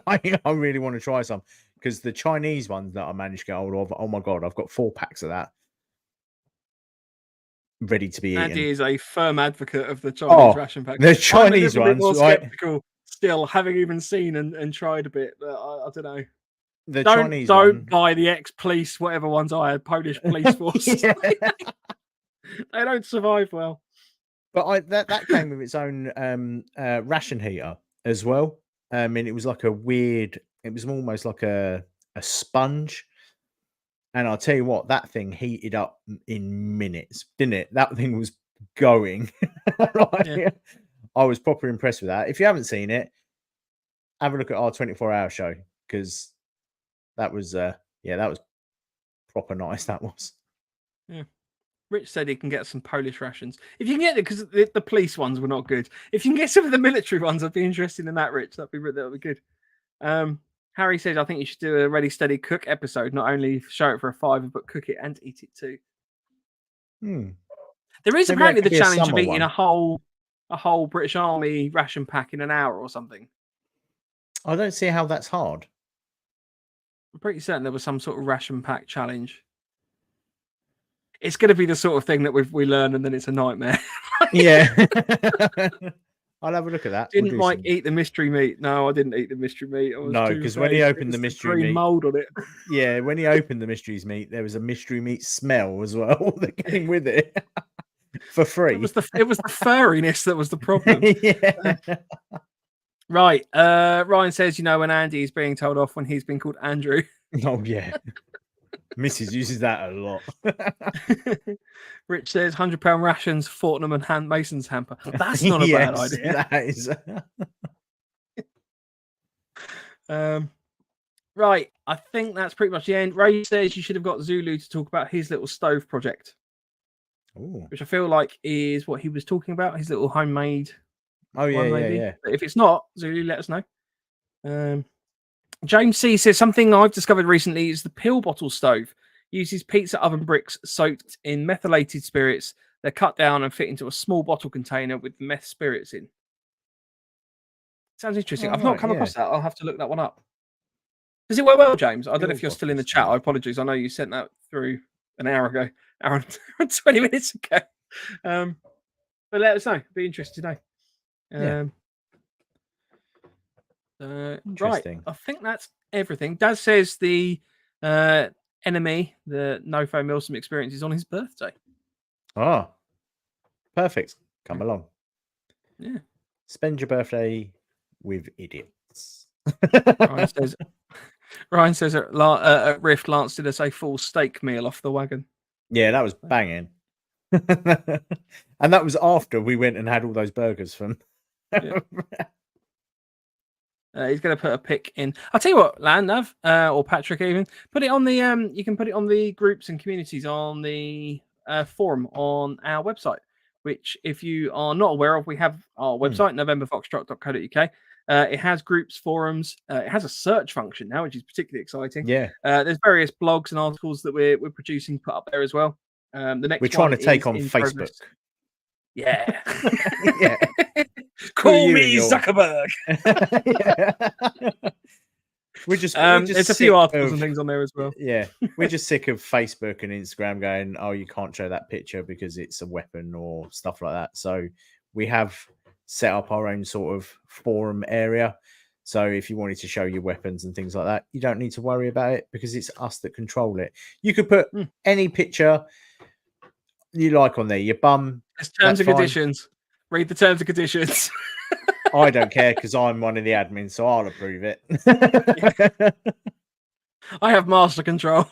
I really want to try some. Because the Chinese ones that I managed to get hold of, oh my God, I've got 4 packs of that ready to be eaten. Andy is a firm advocate of the Chinese ration pack. The Chinese ones, right? Skeptical still, having even seen and tried a bit, but I don't know. Don't buy the ex-police, whatever ones I had, Polish police force. They don't survive well. But that came with its own ration heater as well. I mean, it was like it was almost like a sponge. And I'll tell you what, that thing heated up in minutes, didn't it? That thing was going. I was proper impressed with that. If you haven't seen it, have a look at our 24-hour show, because that was that was proper nice. That was. Yeah. Rich said he can get some Polish rations. If you can get it, because the police ones were not good. If you can get some of the military ones, I'd be interested in that, Rich. That'd be good. Harry says, I think you should do a Ready Steady Cook episode. Not only show it for a £5, but cook it and eat it too. There is apparently the challenge of eating a whole British Army ration pack in an hour or something. I don't see how that's hard. I'm pretty certain there was some sort of ration pack challenge. It's going to be the sort of thing that we learn and then it's a nightmare. Yeah. I'll have a look at that. Didn't Mike eat the mystery meat? No, I didn't eat the mystery meat. No, because when he opened the mystery meat, mold on it. Yeah, when he opened the mystery meat, there was a mystery meat smell as well that came with it for free. It was the furriness that was the problem. Yeah. Right. Ryan says, when Andy is being told off when he's been called Andrew. Oh yeah. Mrs. uses that a lot. Rich says £100 rations, Fortnum and Mason's hamper. That's not a bad idea. That is. Right. I think that's pretty much the end. Ray says you should have got Zulu to talk about his little stove project. Ooh. Which I feel like is what he was talking about, his little homemade. Oh, yeah. But if it's not, Zulu, let us know. James C says something I've discovered recently is the pill bottle stove. Uses pizza oven bricks soaked in methylated spirits. They're cut down and fit into a small bottle container with meth spirits in. Sounds interesting. I've not come across that. I'll have to look that one up. Does it work well, James? I don't know if you're still in the chat. I apologize. I know you sent that through an hour and 20 minutes ago. But let us know. Be interested to know. Right. I think that's everything. Daz says the enemy, the NoFo MIM experience, is on his birthday. Oh, perfect. Come along. Yeah. Spend your birthday with idiots. Ryan says at Rift, Lance did us a full steak meal off the wagon. Yeah, that was banging. And that was after we went and had all those burgers from. Yeah. He's going to put a pic in. I'll tell you what, Nav, or Patrick, even put it on the. You can put it on the groups and communities on the forum on our website. Which, if you are not aware of, we have our website, novemberfoxtrot.co.uk. It has groups, forums. It has a search function now, which is particularly exciting. Yeah. There's various blogs and articles that we're producing, put up there as well. The next we're trying to take on Facebook. Progress. Yeah. Yeah. Call me Zuckerberg. We're just there's a few articles and things on there as well. Yeah. We're just sick of Facebook and Instagram going, oh, you can't show that picture because it's a weapon or stuff like that. So we have set up our own sort of forum area. So if you wanted to show your weapons and things like that, you don't need to worry about it because it's us that control it. You could put any picture you like on there, your bum. There's terms and conditions. Read the terms and conditions. I don't care because I'm one of the admins, so I'll approve it. I have master control.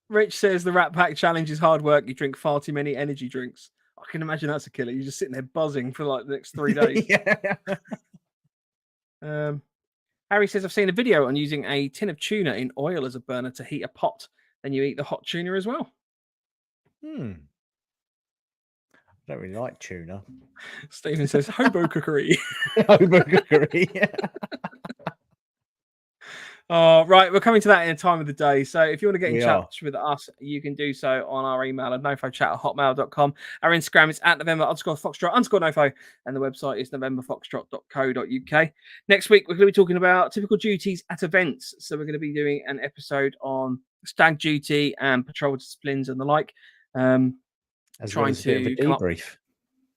Rich says the Rat Pack challenge is hard work. You drink far too many energy drinks. I can imagine that's a killer. You're just sitting there buzzing for like the next 3 days. Harry says, I've seen a video on using a tin of tuna in oil as a burner to heat a pot. Then you eat the hot tuna as well. I don't really like tuna. Stephen says, hobo cookery. Hobo cookery. Right, we're coming to that in a time of the day. So if you want to get in We touch with us, you can do so on our email at nofochat@hotmail.com. Our Instagram is at November_Foxtrot_NoFo, and the website is novemberfoxtrot.co.uk. Next week, we're going to be talking about typical duties at events. So we're going to be doing an episode on stag duty and patrol disciplines and the like. As trying well as a bit of a to come up- debrief.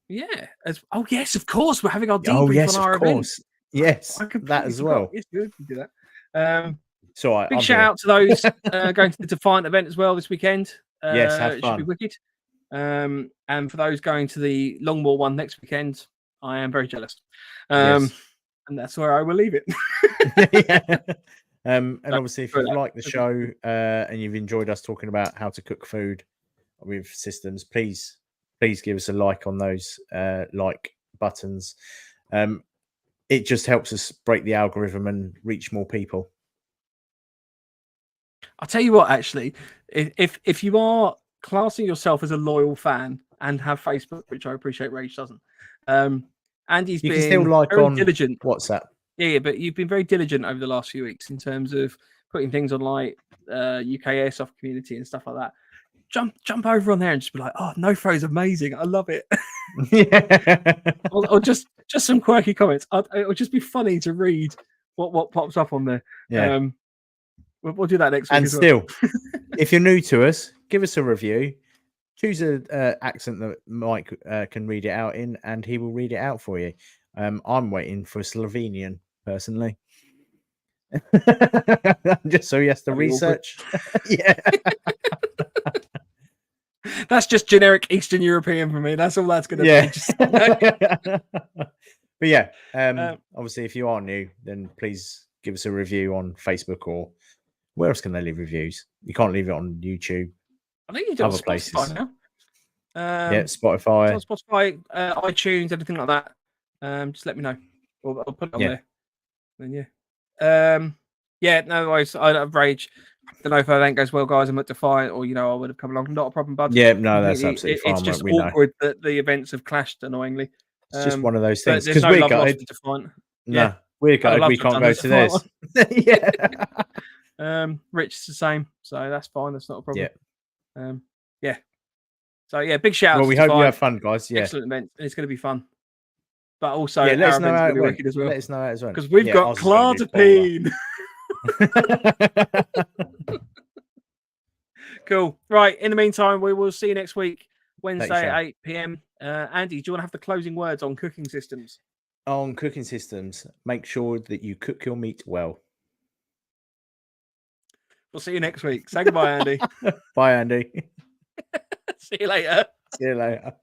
Yeah. Oh, yes, of course. We're having our debrief on our event. Yes, I that completely as forgot. well. Yes, good. We do that. So Big shout out to those going to the Defiant event as well this weekend. Yes, have It should fun. be wicked. And for those going to the Longmoor one next weekend, I am very jealous. And that's where I will leave it. And obviously, if you've liked the show and you've enjoyed us talking about how to cook food with systems, please give us a like on those like buttons. It just helps us break the algorithm and reach more people. I'll tell you what, actually, if you are classing yourself as a loyal fan and have Facebook, which I appreciate Rage doesn't, Andy's You been can still like very on diligent. WhatsApp. Yeah, but you've been very diligent over the last few weeks in terms of putting things on like UK Airsoft community and stuff like that. Jump over on there and just be like, oh, NoFo is amazing. I love it. or just some quirky comments. It'll just be funny to read what pops up on there. Yeah. We'll do that next week. And as still, if you're new to us, give us a review. Choose an accent that Mike can read it out in, and he will read it out for you. I'm waiting for Slovenian, personally. Just so he has to research. Yeah. That's just generic Eastern European for me. That's all that's going to be. But yeah, obviously, if you are new, then please give us a review on Facebook, or where else can they leave reviews? You can't leave it on YouTube. I think you do other on Spotify places now. Yeah, Spotify, it's on Spotify, iTunes, anything like that. Just let me know. I'll put it on there. Then no worries. I have Rage. The NoFo event goes well, guys. I'm at Defiant, or I would have come along. Not a problem, bud. Yeah, no, that's absolutely fine. It's just awkward that the events have clashed annoyingly. It's just one of those things because we're gutted. Defiant. No, we're gutted. We can't go to theirs. Yeah. Rich is the same, so that's fine. That's not a problem. Yeah. So big shout out. Well, we hope you have fun, guys. Yeah, excellent event. It's going to be fun. But also, let us know how it went as well. Let us know how it went because we've got Clardipine. Cool. Right. In the meantime, we will see you next week, Wednesday at 8 p.m. Andy, do you want to have the closing words on cooking systems? On cooking systems, make sure that you cook your meat well. We'll see you next week. Say goodbye, Andy. Bye, Andy. See you later. See you later.